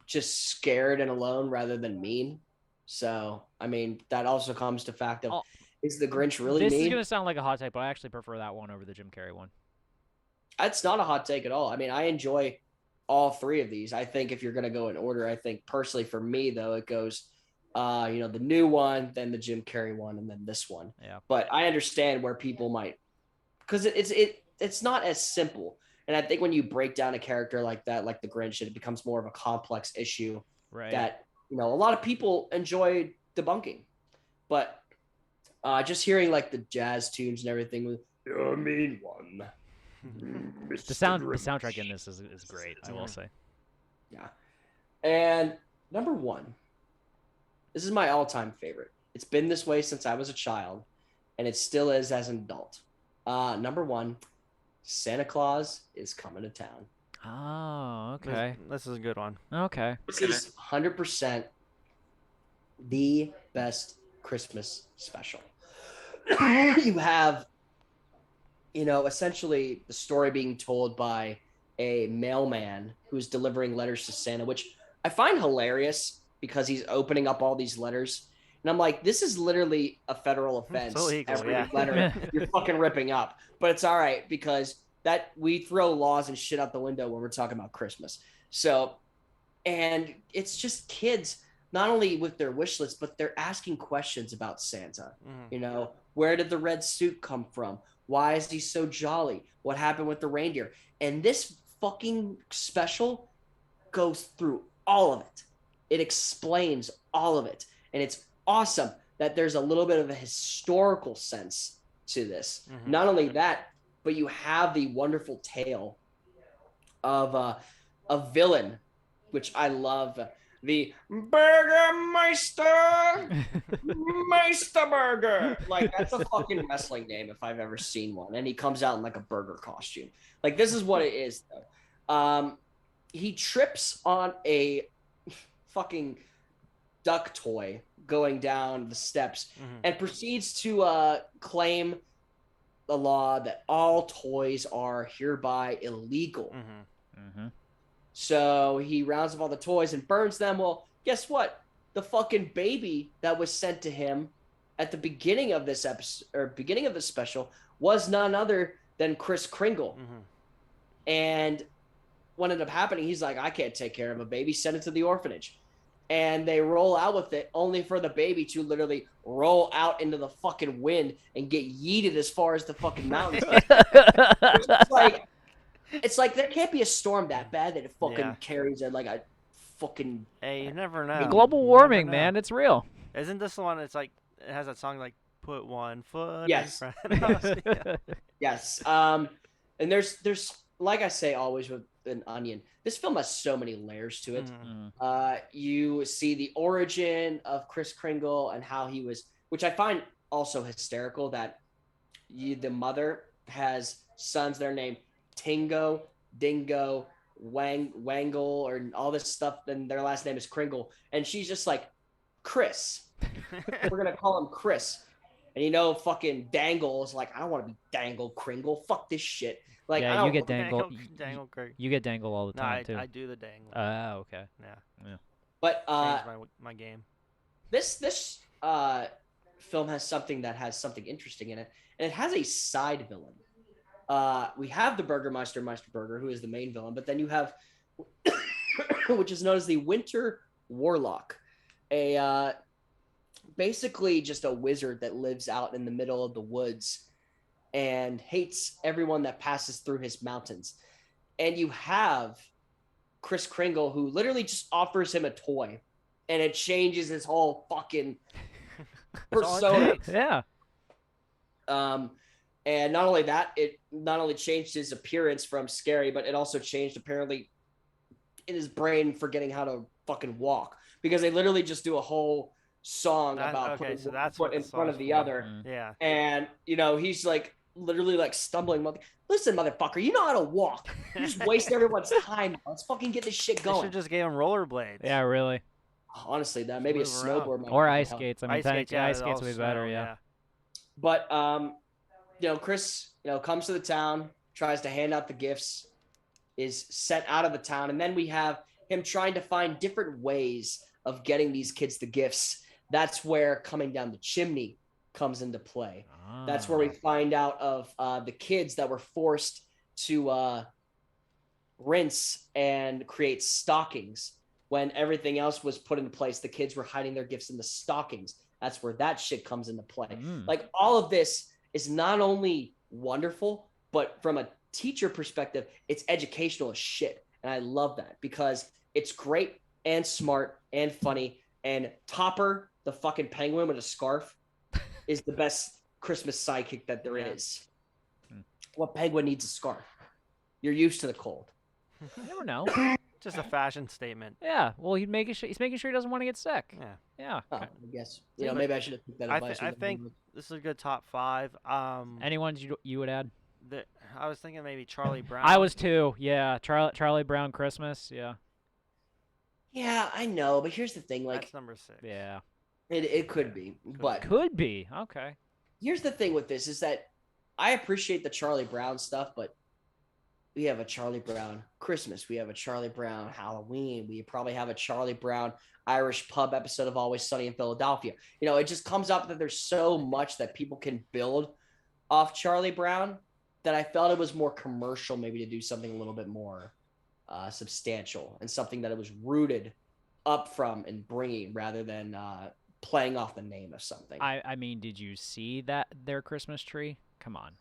just scared and alone rather than mean. So, I mean, that also comes to fact of, is the Grinch really This mean? is going to sound like a hot take, but I actually prefer that one over the Jim Carrey one. That's not a hot take at all. I mean, I enjoy all 3 of these. I think if you're going to go in order, I think personally for me, though, it goes, the new one, then the Jim Carrey one, and then this one. Yeah. But I understand where people might, because it's not as simple. And I think when you break down a character like that, like the Grinch, it becomes more of a complex issue that, a lot of people enjoy debunking. But just hearing like the jazz tunes and everything with "You're a mean one." The soundtrack in this is great, I will say. Yeah. And number 1, this is my all-time favorite. It's been this way since I was a child, and it still is as an adult. Number 1, Santa Claus is Coming to Town. Oh, okay. This is a good one. Okay. This is 100% the best Christmas special. You have, essentially the story being told by a mailman who's delivering letters to Santa, which I find hilarious, because he's opening up all these letters. And I'm like, this is literally a federal offense. illegal, Every yeah. letter you're fucking ripping up. But it's all right, because that we throw laws and shit out the window when we're talking about Christmas. So, and it's just kids, not only with their wish list, but they're asking questions about Santa. Where did the red suit come from? Why is he so jolly? What happened with the reindeer? And this fucking special goes through all of it. It explains all of it. And it's awesome that there's a little bit of a historical sense to this. Not only that, but you have the wonderful tale of a villain, which I love. The Burgermeister, Meisterburger. Like, that's a fucking wrestling name if I've ever seen one. And he comes out in like a burger costume. Like, this is what it is, though. He trips on a fucking duck toy going down the steps and proceeds to claim the law that all toys are hereby illegal. So he rounds up all the toys and burns them. Well, guess what? The fucking baby that was sent to him at the beginning of this episode or beginning of this special was none other than Kris Kringle. And what ended up happening, he's like, I can't take care of a baby, send it to the orphanage. And they roll out with it only for the baby to literally roll out into the fucking wind and get yeeted as far as the fucking mountains. It's like there can't be a storm that bad that it fucking carries it like a fucking. Hey, you never know. Global warming, man, it's real. Isn't this the one? It's like it has that song like "Put One Foot." Yes. In front of us. Yes. And there's like I say always with an Onion, this film has so many layers to it. You see the origin of Kris Kringle and how he was, which I find also hysterical that the mother has sons that are named Tingo, Dingo, Wangle, or all this stuff, and their last name is Kringle, and she's just like, Chris. We're gonna call him Chris. And fucking Dangle is like, I don't want to be Dangle Kringle. Fuck this shit. Like, yeah, you get Dangle. Dangle you get Dangle all the time too. I do the Dangle. Oh, okay. Yeah. But Changed my game. This film has something that has something interesting in it, and it has a side villain. We have the Burgermeister, Meisterburger, who is the main villain, but then you have, which is known as the Winter Warlock, basically just a wizard that lives out in the middle of the woods and hates everyone that passes through his mountains. And you have Kris Kringle, who literally just offers him a toy, and it changes his whole fucking persona. Yeah. And not only that, it not only changed his appearance from scary, but it also changed apparently in his brain forgetting how to fucking walk, because they literally just do a whole song about putting one foot in front of the other. Yeah. And, he's like literally like stumbling. Listen, motherfucker, you know how to walk. You just waste everyone's time. Let's fucking get this shit They going. should just gave him rollerblades. Yeah, really. Honestly, that maybe a snowboard might or be ice help. skates. I mean, Ice skates, ice skates would be better. Yeah. But Chris, comes to the town, tries to hand out the gifts, is sent out of the town, and then we have him trying to find different ways of getting these kids the gifts. That's where coming down the chimney comes into play. That's where we find out of the kids that were forced to rinse and create stockings when everything else was put in place. The kids were hiding their gifts in the stockings. That's where that shit comes into play. Like, all of this is not only wonderful, but from a teacher perspective, it's educational as shit. And I love that because it's great and smart and funny. And Topper, the fucking penguin with a scarf, is the best Christmas sidekick that there is. What penguin needs a scarf? You're used to the cold. You never know. Just a fashion statement. Yeah. Well, he's making sure he doesn't want to get sick. Yeah. Oh, I guess. Maybe I should have took that advice. I think this is a good top 5. Any ones you would add? I was thinking maybe Charlie Brown. I was too. Yeah. Charlie Brown Christmas. Yeah. Yeah, I know, but here's the thing. Like, that's number 6. Yeah. It could be, but could be. Okay. Here's the thing with this is that I appreciate the Charlie Brown stuff, but we have a Charlie Brown Christmas. We have a Charlie Brown Halloween. We probably have a Charlie Brown Irish pub episode of Always Sunny in Philadelphia. It just comes up that there's so much that people can build off Charlie Brown that I felt it was more commercial maybe to do something a little bit more substantial and something that it was rooted up from and bringing rather than playing off the name of something. I mean, did you see their Christmas tree? Come on.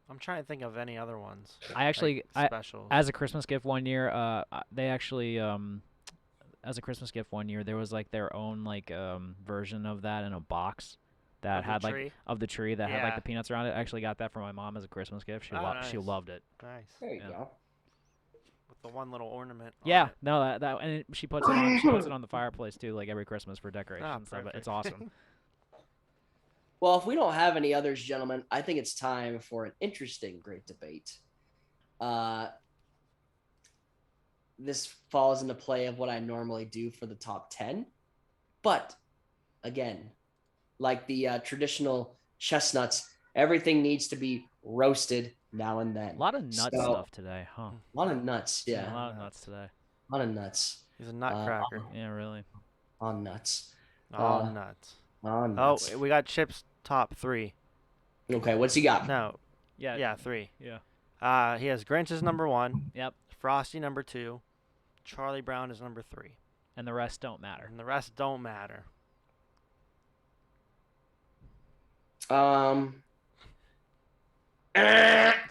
I'm trying to think of any other ones. I actually, specials. As a Christmas gift one year, they actually, as a Christmas gift one year, there was like their own like version of that in a box that had like of the tree that had like the peanuts around it. I actually got that for my mom as a Christmas gift. She loved it. Nice. There you go. the one little ornament. on Yeah, it. no, and she puts it on. She puts it on the fireplace too, like every Christmas for decoration. Ah, and stuff. But it's perfect. awesome. Well, if we don't have any others, gentlemen, I think it's time for an interesting, great debate. This falls into play of what I normally do for the top 10. But again, like the traditional chestnuts, everything needs to be roasted now and then. A lot of nut So- stuff today, huh? A lot of nuts, A yeah. lot of nuts today. A lot of nuts. He's a nutcracker. Yeah, really. On nuts. All nuts. On Oh, nuts. we got Chip's top 3. Okay, what's he got? No, Yeah. yeah, 3. Yeah. He has Grinch's number 1. Yep. Frosty number 2. Charlie Brown is number 3. And the rest don't matter. And the rest don't matter.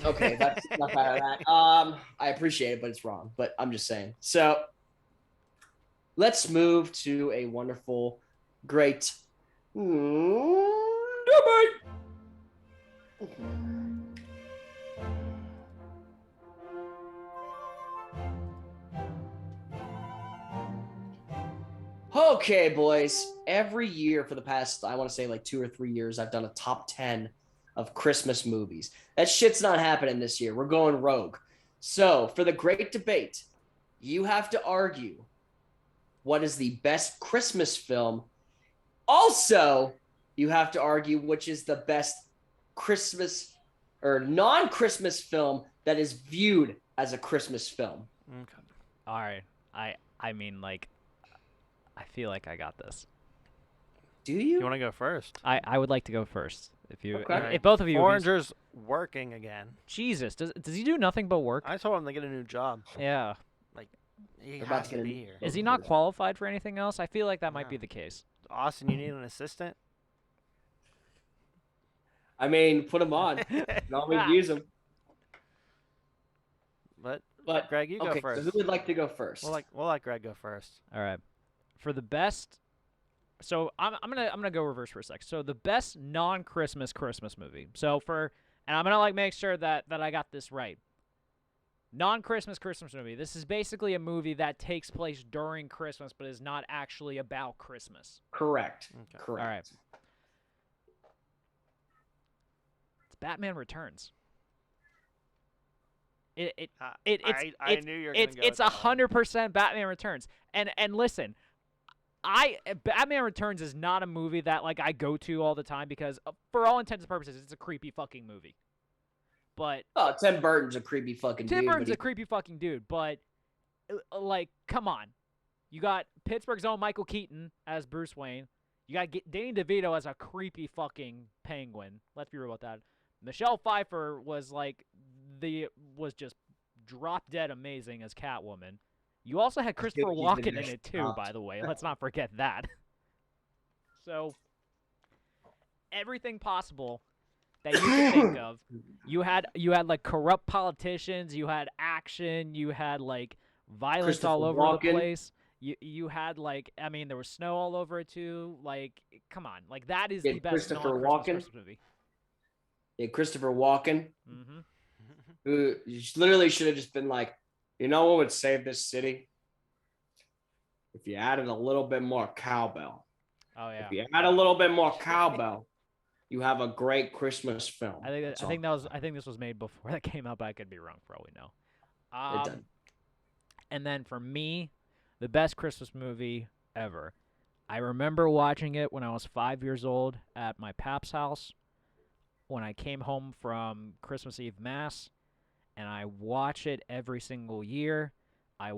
Okay, that's not bad of that. I appreciate it, but it's wrong. But I'm just saying. So let's move to a wonderful, great debate. Okay, boys. Every year for the past, I want to say like 2 or 3 years, I've done a top 10 of Christmas movies. That shit's not happening this year. We're going rogue. So for the great debate, you have to argue what is the best Christmas film. Also, you have to argue which is the best Christmas or non-Christmas film that is viewed as a Christmas film. Okay. All right. I mean, like, I feel like I got this. Do you? You want to go first? I would like to go first. If you, Okay. if both of you, Foranger's working again. Jesus, does he do nothing but work? I told him to get a new job. Yeah. He They're about has to to get a be new- here. Is he not qualified for anything else? I feel like that might be No. the case. Austin, you need an assistant? I mean, put him on. Not we use him. But But Greg, you go okay, first. so who would like to go first? We'll let Greg go first. All right. For the best, so I'm gonna go reverse for a sec. So the best non-Christmas Christmas movie. So and I'm gonna make sure that I got this right. Non-Christmas Christmas movie. This is basically a movie that takes place during Christmas, but is not actually about Christmas. Correct. Okay. Correct. All right. It's Batman Returns. I knew you were going to go It's with that one. 100% Batman Returns. And listen, Batman Returns is not a movie that like I go to all the time because for all intents and purposes it's a creepy fucking movie. But Oh, Tim Burton's a creepy fucking Tim dude. Burton's but a creepy fucking dude, but like come on. You got Pittsburgh's own Michael Keaton as Bruce Wayne. You got Danny DeVito as a creepy fucking penguin. Let's be real about that. Michelle Pfeiffer was just drop dead amazing as Catwoman. You also had Christopher He's Walken been in it too, stopped. by the way. Let's not forget that. So everything possible that you could think of. You had like corrupt politicians, you had action, you had like violence all over Christopher the Walken. place. You had like there was snow all over it too. Like come on, like that is Yeah, the best Christopher non-Christmas Walken. Christmas movie. Yeah, Christopher Walken, Mm-hmm. who literally should have just been like, you know what would save this city? If you added a little bit more cowbell. Oh yeah. If you add a little bit more cowbell, you have a great Christmas film. That's I all. think this was made before that came out, but I could be wrong for all we know. It done. And then for me, the best Christmas movie ever. I remember watching it when I was 5 years old at my pap's house when I came home from Christmas Eve Mass, and I watch it every single year. I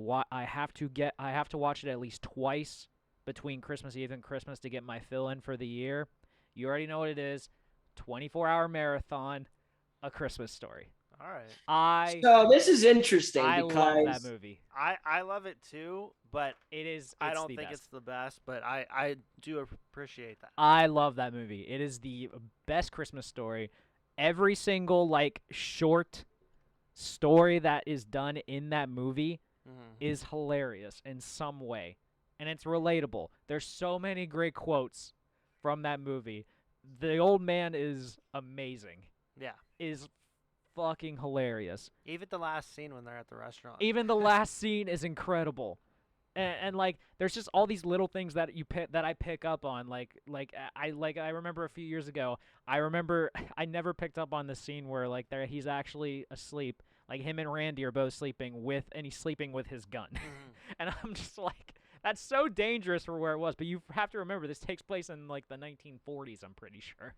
have to watch it at least twice between Christmas Eve and Christmas to get my fill in for the year. You already know what it is. 24-hour marathon, A Christmas Story. All right. So this is interesting I because love that movie. I love it too, but I don't think best. it's the best, but I do appreciate that. I love that movie. It is the best Christmas story. Every single like short story that is done in that movie Mhm. is hilarious in some way, and it's relatable. There's so many great quotes from that movie. The old man is amazing. Yeah. Is fucking hilarious. Even the last scene when they're at the restaurant. Even the last scene is incredible. And like there's just all these little things that I pick up on I remember a few years ago I never picked up on the scene where like he's actually asleep, like him and Randy are both sleeping and he's sleeping with his gun. And I'm just like, that's so dangerous for where it was, but you have to remember this takes place in like the 1940s, I'm pretty sure.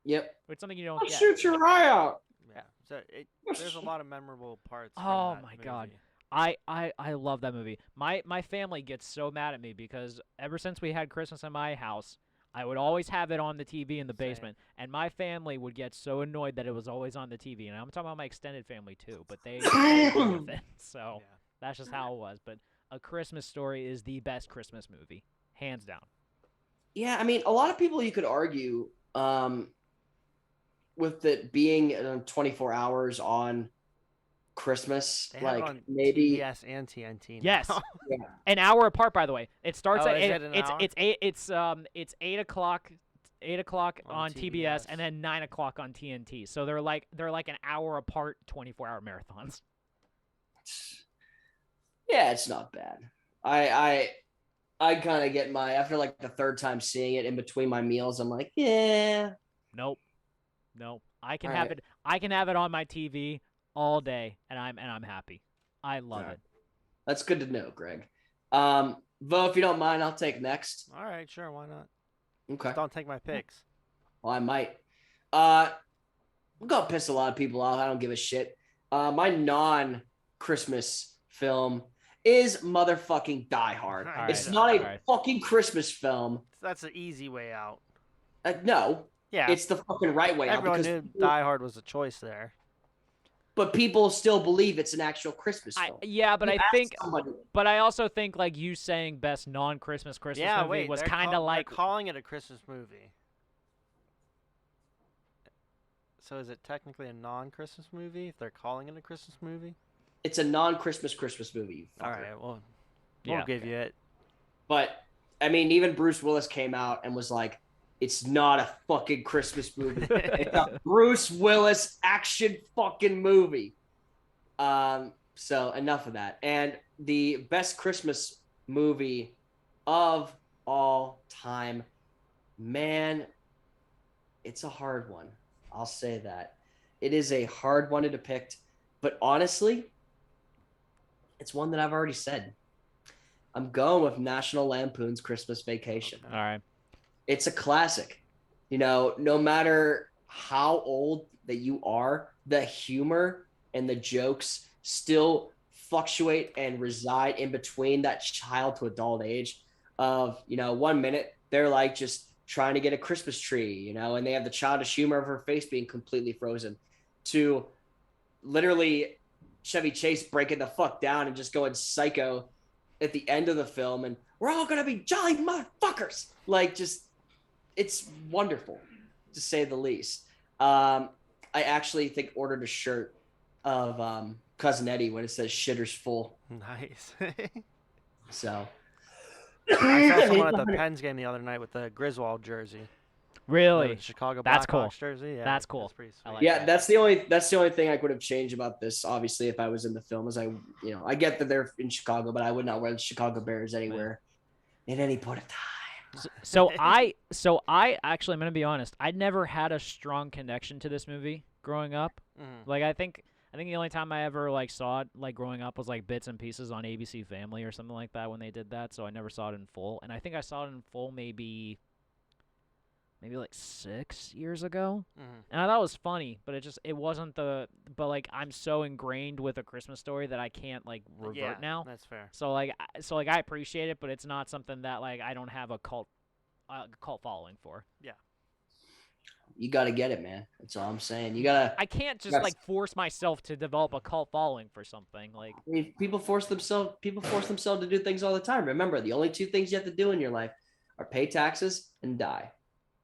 Yep. It's something you don't I'll get. shoot your eye out. Yeah. So there's a lot of memorable parts. Oh from that my movie. God. I love that movie. My family gets so mad at me because ever since we had Christmas in my house, I would always have it on the TV in the basement, and my family would get so annoyed that it was always on the TV. And I'm talking about my extended family too, but they were with it. So that's just how it was. But A Christmas Story is the best Christmas movie, hands down. Yeah, I mean, a lot of people you could argue with it being 24 hours on Christmas, They have it like on maybe TBS and TNT. Yes. now. Yeah. An hour apart, by the way. It starts Oh, at is 8. it an hour? It's 8 o'clock. 8 o'clock on TBS TBS. and then 9 o'clock on TNT. So they're like an hour apart, 24-hour marathons. Yeah, it's not bad. I kind of get after like the third time seeing it in between my meals, I'm like, yeah. Nope. I can All have right. it. I can have it on my TV all day, and I'm happy. I love it. That's good to know, Greg. Vo, if you don't mind, I'll take next. All right, sure, why not? Okay. Don't take my picks. Well, I might. I'm gonna piss a lot of people off. I don't give a shit. My non-Christmas film is motherfucking Die Hard. All It's right, not a all right. fucking Christmas film. That's an easy way out. No, Yeah. it's the fucking right way out. Everyone because knew people- Die Hard was a choice there. But people still believe it's an actual Christmas film. But You I ask think, somebody- but I also think like you saying best non-Christmas Yeah, movie wait. was they're kind of like. they're calling it a Christmas movie. So is it technically a non-Christmas movie if they're calling it a Christmas movie? it's a non-Christmas movie. You All fucker. right, well, Yeah. we'll give you it. But I mean, even Bruce Willis came out and was like, "It's not a fucking Christmas movie. It's a Bruce Willis action fucking movie." So enough of that. And the best Christmas movie of all time, man, it's a hard one. I'll say that. It is a hard one to depict, but honestly, it's one that I've already said. I'm going with National Lampoon's Christmas Vacation. All right. It's a classic. You know, no matter how old that you are, the humor and the jokes still fluctuate and reside in between that child to adult age of, 1 minute they're like just trying to get a Christmas tree, and they have the childish humor of her face being completely frozen, to literally Chevy Chase breaking the fuck down and just going psycho at the end of the film, and we're all gonna be jolly motherfuckers. Like, just, it's wonderful to say the least. I actually think ordered a shirt of Cousin Eddie when it says "Shitter's full." Nice. So I saw someone at the Pens game the other night with the Griswold jersey. Really? The Chicago That's Blackhawks cool. jersey. Yeah, That's cool. pretty I sweet. like yeah, that. that's the only thing I could have changed about this. Obviously, if I was in the film, is I get that they're in Chicago, but I would not wear the Chicago Bears anywhere at any point of time. So I actually, I'm gonna be honest. I never had a strong connection to this movie growing up. Mhm. Like I think the only time I ever like saw it like growing up was like bits and pieces on ABC Family or something like that when they did that. So I never saw it in full. And I think I saw it in full maybe like 6 years ago. Mhm. And I thought it was funny, but it wasn't but like I'm so ingrained with A Christmas Story that I can't like revert Yeah, now. that's fair. So I appreciate it, but it's not something that like I don't have a cult following for. You got to get it, man. That's all I'm saying. You gotta. I can't just Yes. like force myself to develop a cult following for something. Like I mean, people force themselves to do things all the time. Remember, the only two things you have to do in your life are pay taxes and die.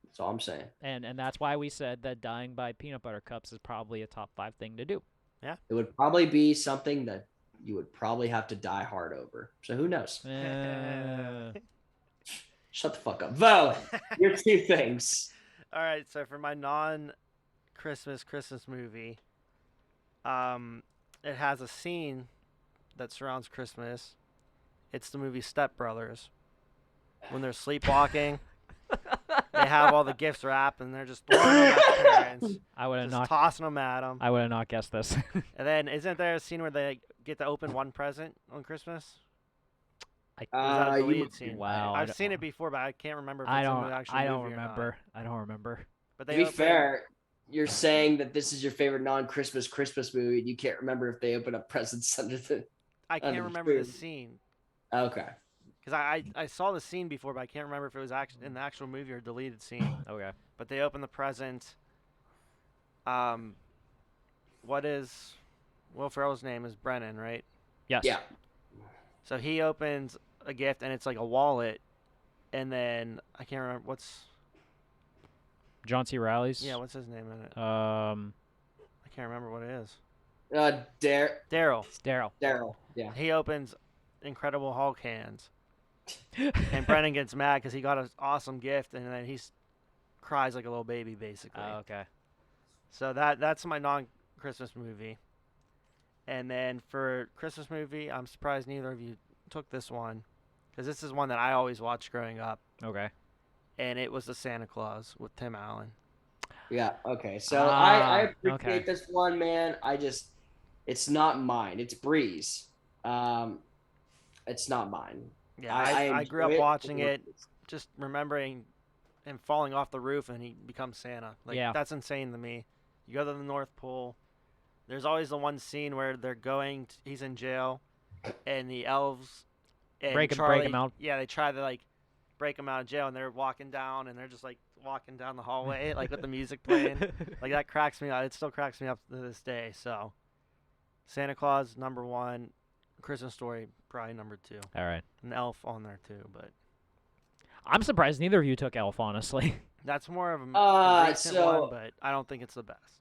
That's all I'm saying. and that's why we said that dying by peanut butter cups is probably a top 5 thing to do. It would probably be something that you would probably have to die hard over. So who knows? Shut the fuck up. Vo, your two things. All right, so for my non-Christmas movie, It has a scene that surrounds Christmas. It's the movie Step Brothers. When they're sleepwalking, they have all the gifts wrapped, and they're just throwing them at the parents. I would have Just not. tossing them at them. I would have not guessed this. And then, isn't there a scene where they get to open one present on Christmas? Is that a You deleted must be scene? Wow. I've seen it before, but I can't remember if I it's in don't. the actual I don't movie or not. remember. I don't remember. But To they be open- fair, you're saying that this is your favorite non-Christmas Christmas movie, and you can't remember if they open up presents under the. I can't under the remember the tree. scene Okay. because I saw the scene before, but I can't remember if it was in the actual movie or a deleted scene. Okay. But they open the present. What is Will Ferrell's name is Brennan, right? Yes. Yeah. So he opens a gift and it's like a wallet, and then I can't remember what's John C. Reilly's. what's his name in it. I I can't remember what it is. Daryl. Daryl. Daryl. Yeah. He opens Incredible Hulk hands, and Brennan gets mad because he got an awesome gift, and then he cries like a little baby, basically. Oh, okay. So that's my non-Christmas movie. And then for Christmas movie, I'm surprised neither of you took this one, because this is one that I always watched growing up, Okay. and it was the Santa Claus with Tim Allen. Yeah. Okay. So I appreciate okay. this one, man. It's not mine. It's Breeze. It's not mine. Yeah, I grew up enjoy watching it, just remembering him falling off the roof and he becomes Santa. Like, Yeah. that's insane to me. You go to the North Pole. There's always the one scene where they're going. He's in jail, and the elves and Break him Charlie, out. Yeah, they try to like break him out of jail, and they're walking down, and they're just like walking down the hallway, like with the music playing. Like that cracks me up. It still cracks me up to this day. So, Santa Claus #1, Christmas Story probably #2, All right. and Elf on there too. But I'm surprised neither of you took Elf, honestly. that's more of a recent so- one, but I don't think it's the best.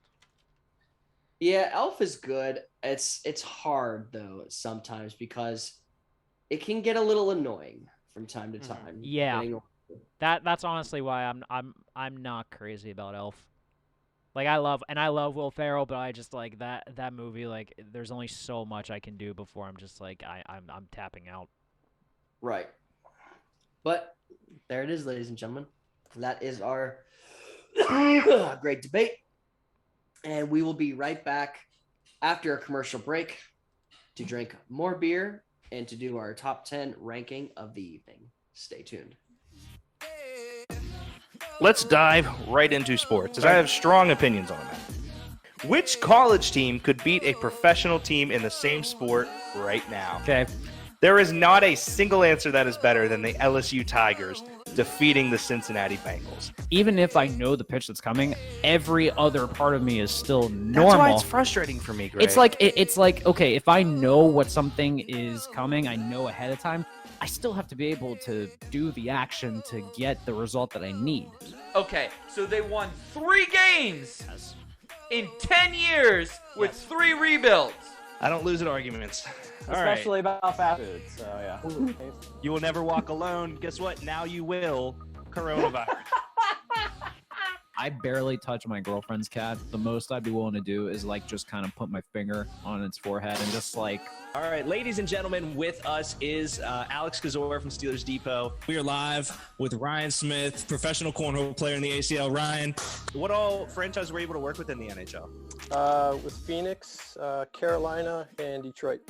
Yeah, Elf is good. It's hard though sometimes because it can get a little annoying from time to Mhm. time. Yeah. depending on- That's honestly why I'm not crazy about Elf. Like I love Will Ferrell, but I just like that movie. Like there's only so much I can do before I'm just like I'm tapping out. Right. But there it is, ladies and gentlemen. That is our great debate. And we will be right back after a commercial break to drink more beer and to do our top 10 ranking of the evening. Stay tuned. Let's dive right into sports, as I have strong opinions on that. Which college team could beat a professional team in the same sport right now? Okay. There is not a single answer that is better than the LSU Tigers defeating the Cincinnati Bengals. Even if I know the pitch that's coming, every other part of me is still normal. That's why it's frustrating for me, Greg. It's like okay, if I know what something is coming, I know ahead of time. I still have to be able to do the action to get the result that I need. Okay, so they won 3 games in 10 years with 3 rebuilds. I don't lose at arguments. All right. Especially about fast food. So yeah. You will never walk alone. Guess what? Now you will. Coronavirus. I barely touch my girlfriend's cat. The most I'd be willing to do is like just kind of put my finger on its forehead and just like. All right, ladies and gentlemen, with us is Alex Kazor from Steelers Depot. We are live with Ryan Smith, professional cornhole player in the ACL. Ryan, What all franchises were you able to work with in the NHL? With Phoenix, Carolina, and Detroit.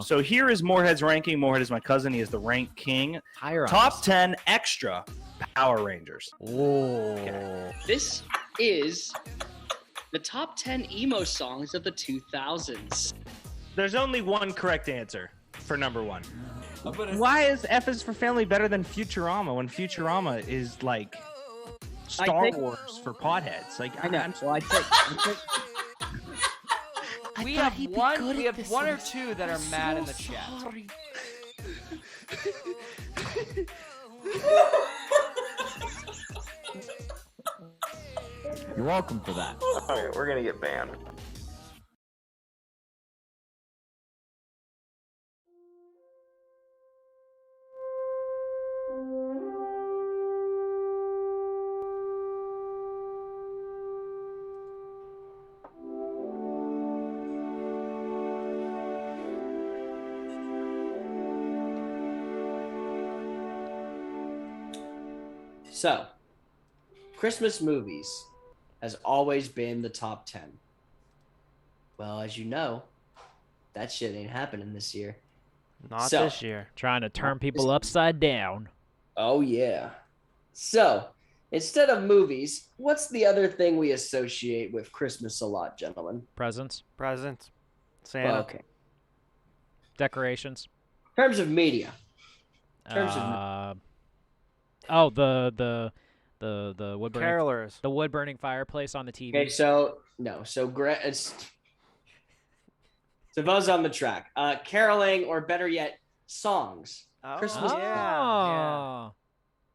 So here is Moorhead's ranking. Moorhead is my cousin. He is the rank king. Higher Top 10 extra Power Rangers. Oh. This is the top 10 emo songs of the 2000s. There's only one correct answer for #1. Why is F is for Family better than Futurama when Futurama is like Star Wars for potheads? Like I know. I'm So I We have one or two that are mad in the chat. You're welcome for that. Okay, we're gonna get banned. So, Christmas movies has always been the top 10. Well, as you know, that shit ain't happening this year. Not this year. Trying to turn people upside down. Oh, yeah. So, instead of movies, what's the other thing we associate with Christmas a lot, gentlemen? Presents. Santa. Well, okay. Decorations. In terms of media. The wood burning. Carolers. The wood burning fireplace on the TV. Okay, so Buzz on the track. Caroling, or better yet, songs. Christmas. Yeah.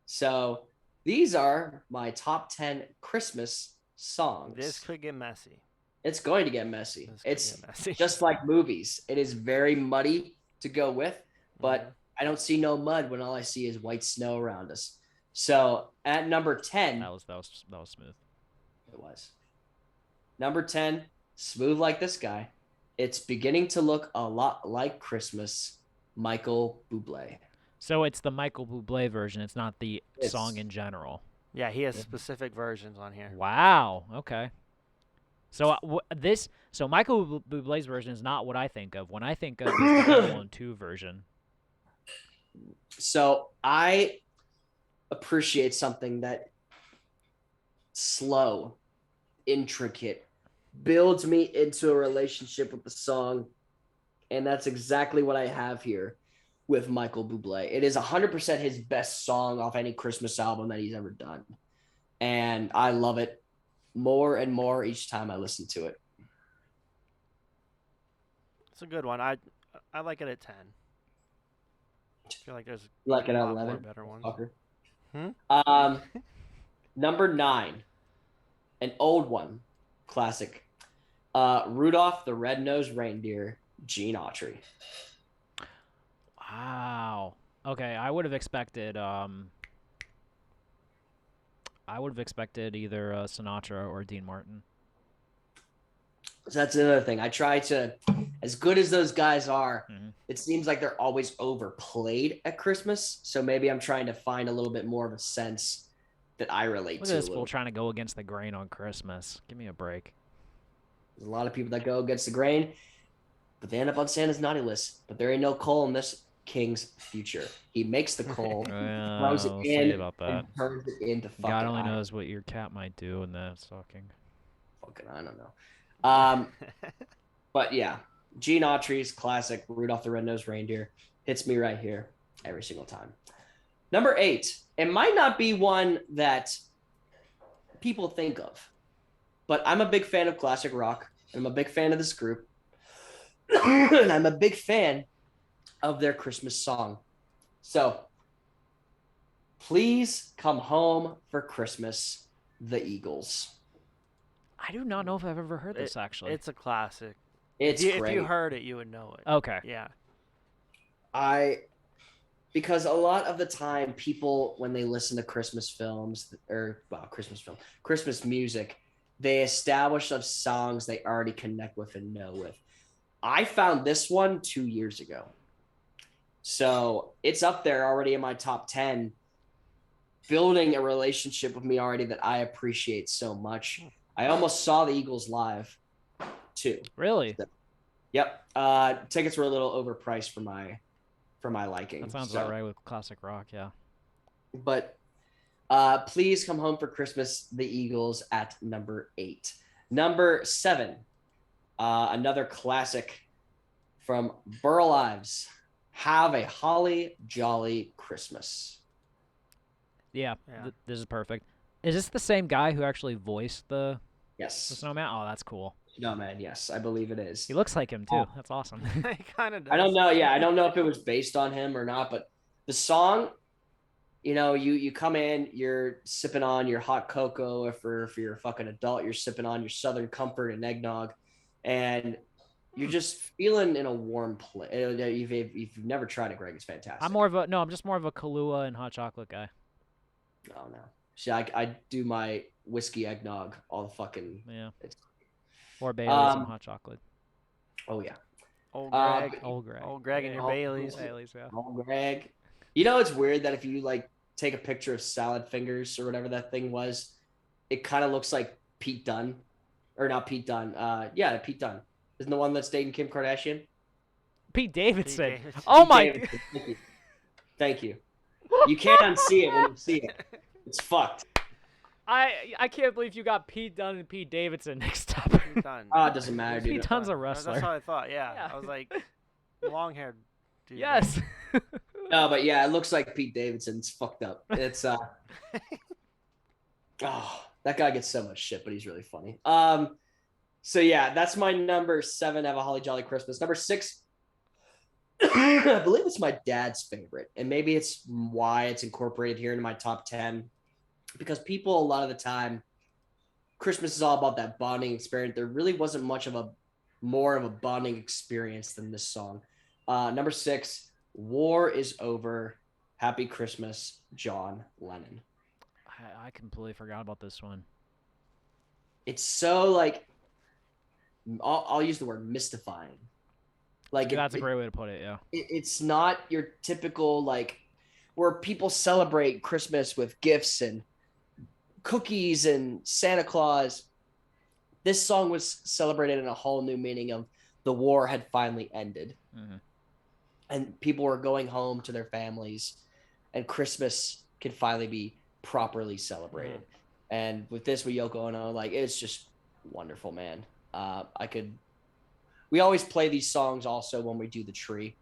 So these are my top 10 Christmas songs. This could get messy. It's going to get messy. It's just like movies. It is very muddy to go with, but I don't see no mud when all I see is white snow around us. So at number 10, that was smooth. It was. Number 10, smooth like this guy. It's beginning to look a lot like Christmas. Michael Bublé. So it's the Michael Bublé version. It's not the song in general. Yeah, he has specific versions on here. Wow. Okay. So so Michael Bublé's version is not what I think of. When I think of the Devil in 2 version. So I appreciate something that slow, intricate, builds me into a relationship with the song. And that's exactly what I have here with Michael Bublé. It is 100% his best song off any Christmas album that he's ever done. And I love it more and more each time I listen to it. It's a good one. I like it at 10. I feel like there's like it at 11 11 better ones. Number 9, an old one, classic. Rudolph the Red-Nosed Reindeer, Gene Autry. Wow. Okay, I would have expected either Sinatra or Dean Martin. So that's another thing. I try to, as good as those guys are, it seems like they're always overplayed at Christmas. So maybe I'm trying to find a little bit more of a sense that I relate Look to. at this fool trying to go against the grain on Christmas. Give me a break. There's a lot of people that go against the grain, but they end up on Santa's naughty list. But there ain't no coal in this king's future. He makes the coal, throws it in, about that. and turns it into fucking God only iron. knows what your cat might do in that stocking. Fucking, I don't know. But yeah, Gene Autry's classic Rudolph the Red-Nosed Reindeer hits me right here every single time. Number 8, it might not be one that people think of, but I'm a big fan of classic rock. I'm a big fan of this group. And I'm a big fan of their Christmas song. So, Please Come Home for Christmas, the Eagles. I do not know if I've ever heard this, actually. It's a classic. It's great. great. If you heard it, you would know it. Okay. Yeah. Because a lot of the time people, when they listen to Christmas music, they establish of songs they already connect with and know with. I found this one 2 years ago. So it's up there already in my top 10, building a relationship with me already that I appreciate so much. I almost saw the Eagles live too. Really? Yep. Tickets were a little overpriced for my liking. That sounds about right with classic rock, yeah. But Please Come Home for Christmas, the Eagles at number 8. Number 7, another classic from Burl Ives, Have a Holly Jolly Christmas. Yeah. This is perfect. Is this the same guy who actually voiced the snowman? Oh, that's cool. Snowman, yes, I believe it is. He looks like him too. That's awesome. He kind of does. I don't know. Yeah, I don't know if it was based on him or not, but the song, you come in, you're sipping on your hot cocoa. If you're a fucking adult, you're sipping on your Southern Comfort and eggnog, and you're just feeling in a warm place. If you've never tried it, Greg, it's fantastic. I'm just more of a Kahlua and hot chocolate guy. Oh no. See, I do my whiskey eggnog all the fucking Or Bailey's and hot chocolate. Oh yeah. Old Greg. Old Greg and your Baileys. Baileys, yeah. Old Greg. You know, it's weird that if you take a picture of salad fingers or whatever that thing was, it kind of looks like Pete Dunne, or not Pete Dunne. Yeah, Pete Dunne isn't the one that's dating Kim Kardashian. Pete Davidson. Pete Davidson. Oh Pete my. Davidson. Thank you. You can't unsee it when you see it. It's fucked. I can't believe you got Pete Dunne and Pete Davidson mixed up. Pete Dunne. Oh, it doesn't matter, dude. Pete Dunne's a That's wrestler. what I thought. Yeah. I was like, long-haired dude. Yes. No, but yeah, it looks like Pete Davidson. It's fucked up. It's oh, that guy gets so much shit, but he's really funny. So yeah, that's my number 7. Have a Holly Jolly Christmas. Number 6, I believe it's my dad's favorite, and maybe it's why it's incorporated here into my top 10. Because people, a lot of the time, Christmas is all about that bonding experience. There really wasn't much of a more of a bonding experience than this song. Number 6, War is Over. Happy Christmas, John Lennon. I completely forgot about this one. It's so like, I'll use the word mystifying. Like That's a great way to put it. Yeah. It's not your typical like where people celebrate Christmas with gifts and cookies and Santa Claus. This song was celebrated in a whole new meaning of the war had finally ended. Mm-hmm. And people were going home to their families, and Christmas can finally be properly celebrated. Mm-hmm. And with this, with Yoko Ono, like, it's just wonderful, man. We always play these songs also when we do the tree.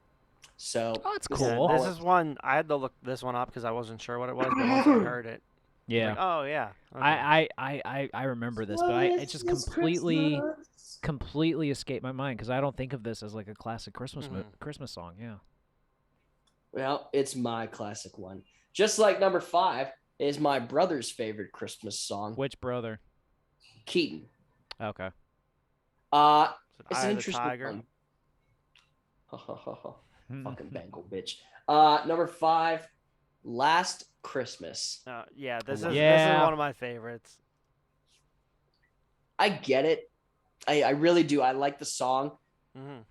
So that's cool. This is one I had to look this one up because I wasn't sure what it was, but once I heard it, yeah. Like, oh yeah. Okay. I remember this, but it just completely escaped my mind because I don't think of this as like a classic Christmas song. Yeah. Well, it's my classic one. Just like number 5 is my brother's favorite Christmas song. Which brother? Keaton. Okay. It's an interesting one. Fucking Bengal bitch. Number 5, Last Christmas. Yeah, this is one of my favorites. I get it. I really do. I like the song. Mm-hmm.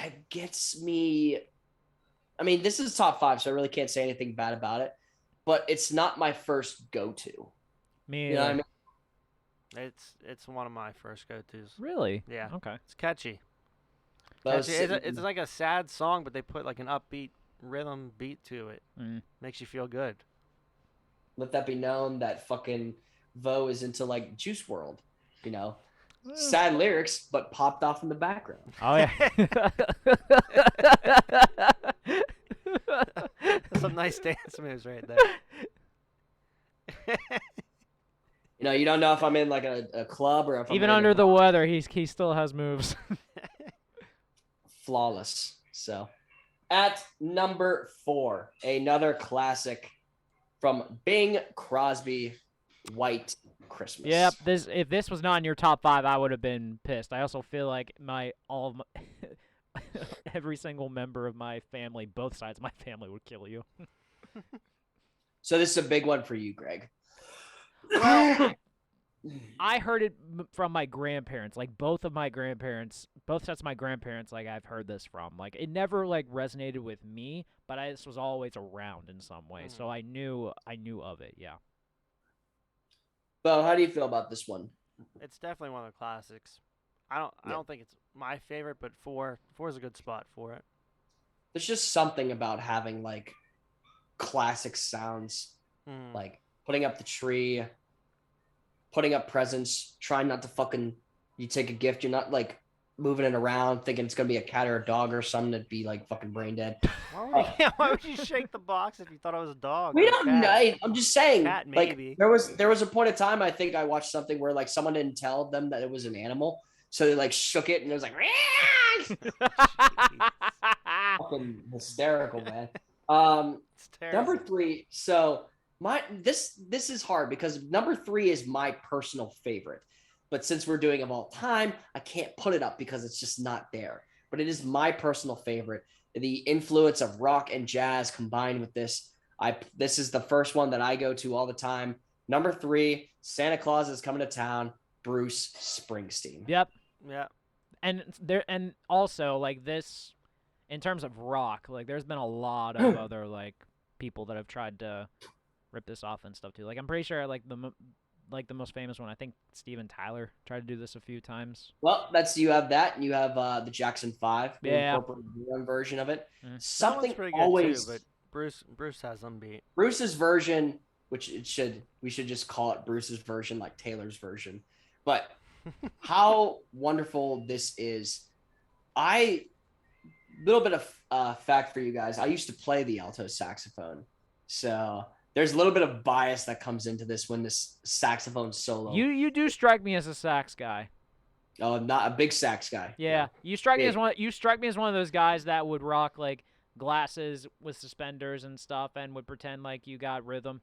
It gets me. I mean, this is top 5, so I really can't say anything bad about it. But it's not my first go-to. Me, you know what I mean? It's one of my first go-tos. Really? Yeah. Okay. It's catchy. It's like a sad song, but they put like an upbeat rhythm beat to it. Makes you feel good. Let that be known that fucking Vo is into like Juice WRLD, you know, sad lyrics but popped off in the background. Oh yeah. Some nice dance moves right there. You know, you don't know if I'm in like a club or if I'm even under the weather, he still has moves. Flawless. So at number 4, another classic from Bing Crosby, White Christmas. Yep. If this was not in your top 5, I would have been pissed. I also feel like every single member of my family, both sides of my family, would kill you. So this is a big one for you, Greg. Well, I heard it from my grandparents, like both sets of my grandparents, like I've heard this from. Like it never like resonated with me, but this was always around in some way. So I knew of it, yeah. Bo, how do you feel about this one? It's definitely one of the classics. I don't think it's my favorite, but 4 is a good spot for it. There's just something about having like classic sounds, like putting up the tree, putting up presents, trying not to fucking, you take a gift, you're not like moving it around thinking it's going to be a cat or a dog or something that'd be like fucking brain dead. Why would you shake the box if you thought it was a dog? We don't know. I'm just saying. Cat, maybe. Like there was a point in time I think I watched something where like someone didn't tell them that it was an animal, so they like shook it and it was like fucking hysterical, man. It's terrible. Number 3. So this is hard because number 3 is my personal favorite, but since we're doing of all time, I can't put it up because it's just not there. But it is my personal favorite. The influence of rock and jazz combined with this, this is the first one that I go to all the time. Number 3, Santa Claus is Coming to Town, Bruce Springsteen. Yep. Yeah. And also like this, in terms of rock, like there's been a lot of other like people that have tried to rip this off and stuff too. Like I'm pretty sure like the most famous one. I think Steven Tyler tried to do this a few times. Well, you have that, and you have the Jackson 5. Yeah. Incorporated their own version of it. Something pretty good always. too, but Bruce has them beat. Bruce's version, which we should just call it Bruce's version, like Taylor's version. But how wonderful this is! Little bit of fact for you guys. I used to play the alto saxophone, so there's a little bit of bias that comes into this when this saxophone solo. You do strike me as a sax guy. Oh, not a big sax guy. Yeah, you strike me as one. You strike me as one of those guys that would rock like glasses with suspenders and stuff, and would pretend like you got rhythm.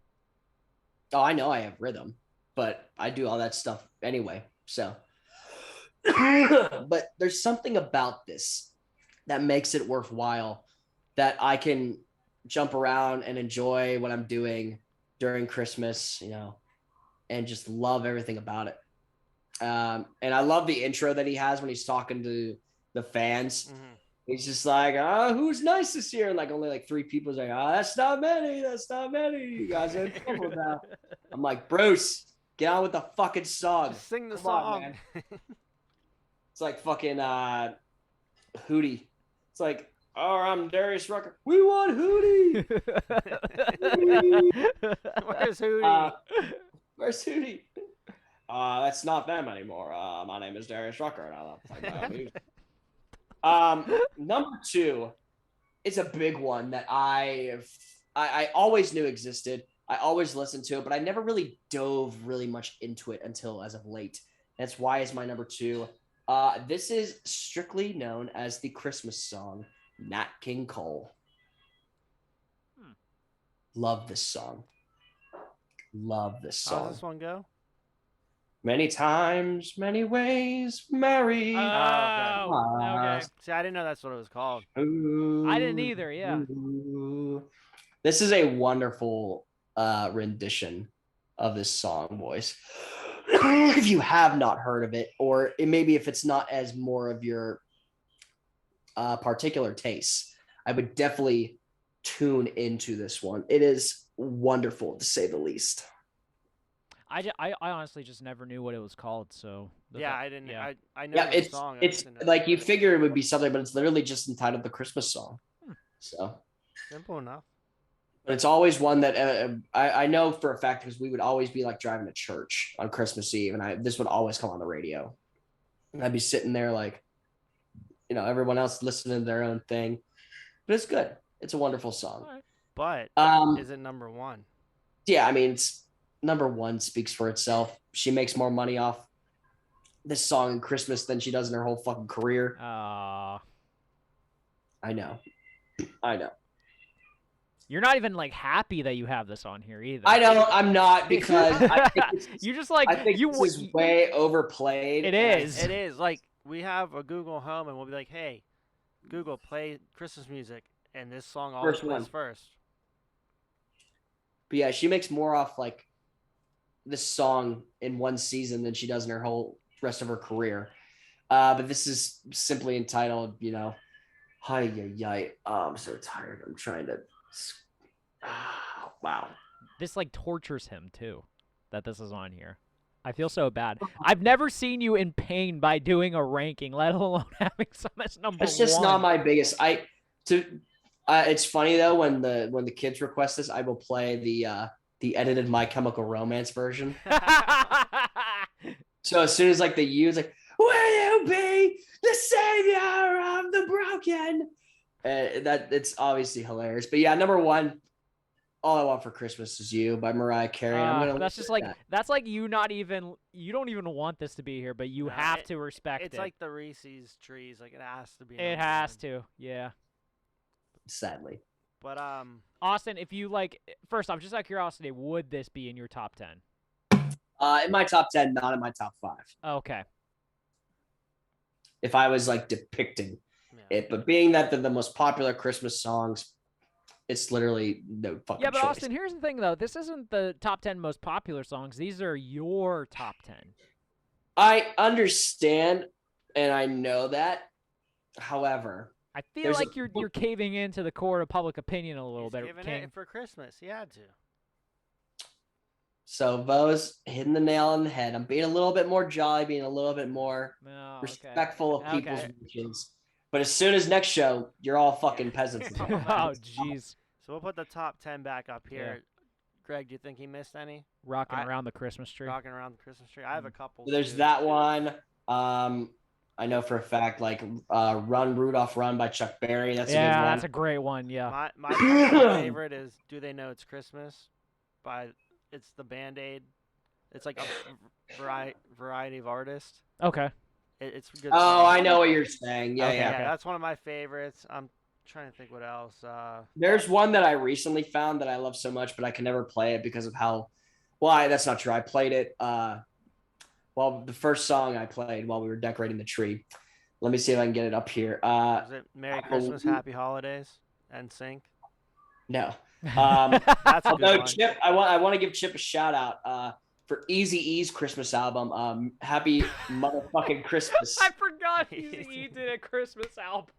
Oh, I know I have rhythm, but I do all that stuff anyway. So, but there's something about this that makes it worthwhile, that I can jump around and enjoy what I'm doing during Christmas, and just love everything about it. And I love the intro that he has when he's talking to the fans. Mm-hmm. He's just like, who's nice this year? And like only like 3 people's like, that's not many. That's not many. You guys are in trouble now. I'm like, Bruce, get on with the fucking song. Just sing the Come song. on, man. It's like fucking Hootie. It's like, I'm Darius Rucker. We want Hootie. Where's Hootie? Where's Hootie? That's not them anymore. My name is Darius Rucker, and I love playing music. Number 2 is a big one that I always knew existed. I always listened to it, but I never really dove really much into it until as of late. That's why it's my number 2. This is strictly known as the Christmas song, Nat King Cole. Love this song. Love this song. How's this one go? Many times, many ways, Mary. Okay. See, I didn't know that's what it was called. I didn't either, yeah. This is a wonderful rendition of this song, boys. If you have not heard of it, or maybe if it's not as more of your particular taste, I would definitely tune into this one. It is wonderful, to say the least. I honestly just never knew what it was called, so I didn't. Yeah. I know Yeah, the song. it's like you figure it would be something, but it's literally just entitled the Christmas song. So simple enough. But it's always one that I know for a fact, because we would always be like driving to church on Christmas Eve, and this would always come on the radio. And I'd be sitting there like, everyone else listening to their own thing. But it's good. It's a wonderful song. But is it number 1? Yeah, I mean, it's number 1 speaks for itself. She makes more money off this song in Christmas than she does in her whole fucking career. I know. You're not even like happy that you have this on here either. I know I'm not, because I think you just like I think this is way overplayed. It is. It is. Like we have a Google Home, and we'll be like, "Hey, Google, play Christmas music," and this song always plays first. But yeah, she makes more off like this song in one season than she does in her whole rest of her career. But this is simply entitled, Hi, I'm so tired. I'm trying to. Wow. This like tortures him too, that this is on here. I feel so bad. I've never seen you in pain by doing a ranking, let alone having some as number 1. It's just not my biggest. It's funny though, when the kids request this, I will play the edited My Chemical Romance version. So as soon as like the U's like, will you be the savior of the broken? That it's obviously hilarious. But yeah, number 1, All I Want for Christmas Is You by Mariah Carey. That's just like that's like you don't even want this to be here, but you have to respect it. It's like the Reese's trees, like it has to be. It has to, yeah. Sadly. But Austin, if you like, first off, just out of curiosity, would this be in your top 10? In my top 10, not in my top 5. Okay. If I was like depicting it, but being that they're the most popular Christmas songs, it's literally no fucking Yeah, but choice. Austin, here's the thing though. This isn't the top 10 most popular songs. These are your top 10. I understand, and I know that. However, I feel There's like you're caving into the court of public opinion a little bit, Giving King. it for Christmas. He had to. So Vo's hitting the nail on the head. I'm being a little bit more jolly, being a little bit more respectful of people's wishes. But as soon as next show, you're all fucking peasants. Oh, jeez. So we'll put the top 10 back up here. Greg, do you think he missed any? Rocking around the Christmas tree. Rocking around the Christmas tree. I have a couple. So there's that one. I know for a fact, like "Run Rudolph Run" by Chuck Berry. That's a good one. That's a great one. Yeah. My favorite is "Do They Know It's Christmas" it's the Band-Aid. It's like a variety of artists. Okay. It's good. Oh, I know what you're saying. Yeah, yeah. That's one of my favorites. I'm trying to think what else. There's one that I recently found that I love so much, but I can never play it because of how. Well, that's not true. I played it. Well, the first song I played while we were decorating the tree. Let me see if I can get it up here. Is it "Merry Christmas, Happy Holidays" and Sync? No. That's a good one. Chip. I want to give Chip a shout out for Eazy-E's Christmas album. Happy motherfucking Christmas. I forgot Eazy-E did a Christmas album.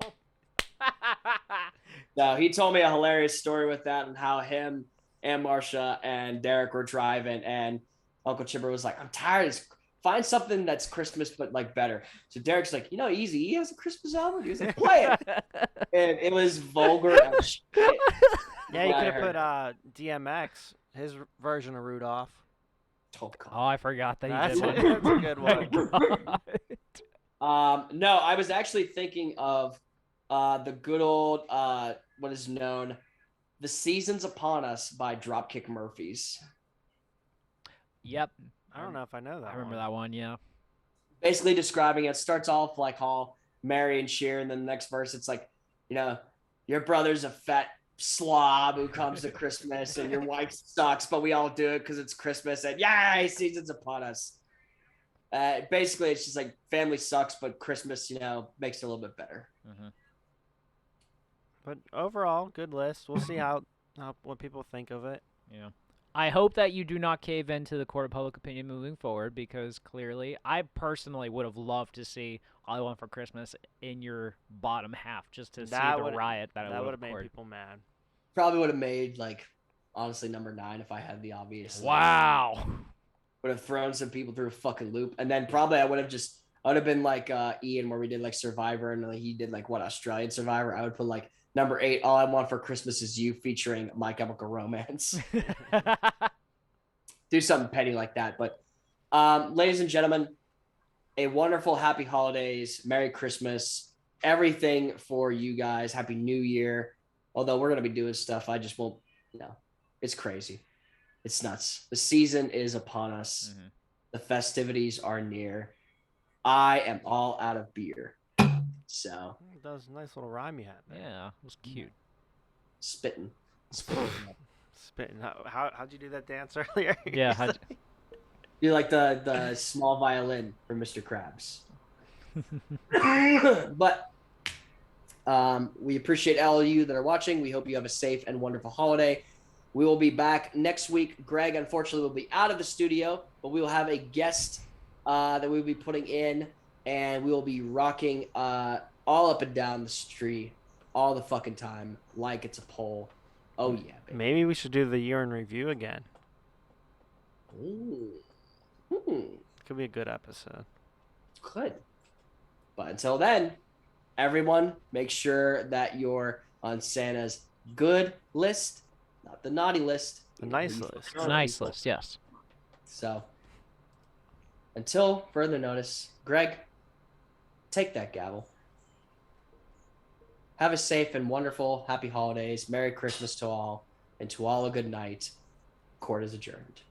No, he told me a hilarious story with that and how him and Marsha and Derek were driving, and Uncle Chipper was like, "I'm tired. Find something that's Christmas but like better." So Derek's like, Eazy-E has a Christmas album. He was like, "Play it," and it was vulgar as shit. Yeah, you could have put DMX, his version of Rudolph. Oh, God. I forgot that he did one. That's a good one. No, I was actually thinking of the good old what is known, "The Season's Upon Us" by Dropkick Murphys. Yep. I don't know if I know that. I remember that one. Yeah. Basically describing it, starts off like all merry and cheer, and then the next verse it's like, your brother's a fat slob who comes to Christmas, and your wife sucks, but we all do it because it's Christmas, and yay, season's upon us. Basically, it's just like family sucks, but Christmas, makes it a little bit better. Mm-hmm. But overall, good list. We'll see what people think of it. Yeah. I hope that you do not cave into the court of public opinion moving forward, because clearly, I personally would have loved to see "All I Want for Christmas" in your bottom half, just to see the riot that would have made people mad. Probably would have made, honestly, number 9 if I had the obvious. Wow. Would have thrown some people through a fucking loop, and then probably I would have been like Ian, where we did like Survivor, and he did Australian Survivor. I would put number 8, "All I Want for Christmas Is You," featuring My Chemical Romance. Do something petty like that. But ladies and gentlemen, a wonderful happy holidays, Merry Christmas, everything for you guys. Happy New Year. Although we're going to be doing stuff, I just won't, it's crazy. It's nuts. The season is upon us. Mm-hmm. The festivities are near. I am all out of beer. So that was a nice little rhyme you had there. Yeah, it was cute. Spitting. Spitting. How'd you do that dance earlier? Yeah. You like the small violin from Mr. Krabs. But we appreciate all of you that are watching. We hope you have a safe and wonderful holiday. We will be back next week. Greg, unfortunately, will be out of the studio, but we will have a guest that we will be putting in, and we will be rocking all up and down the street all the fucking time like it's a pole. Oh, yeah, baby. Maybe we should do the year in review again. Ooh. Could be a good episode. Could. But until then, everyone, make sure that you're on Santa's good list, not the naughty list. The nice list. The nice list, yes. So, until further notice, Greg, take that gavel. Have a safe and wonderful, happy holidays. Merry Christmas to all, and to all a good night. Court is adjourned.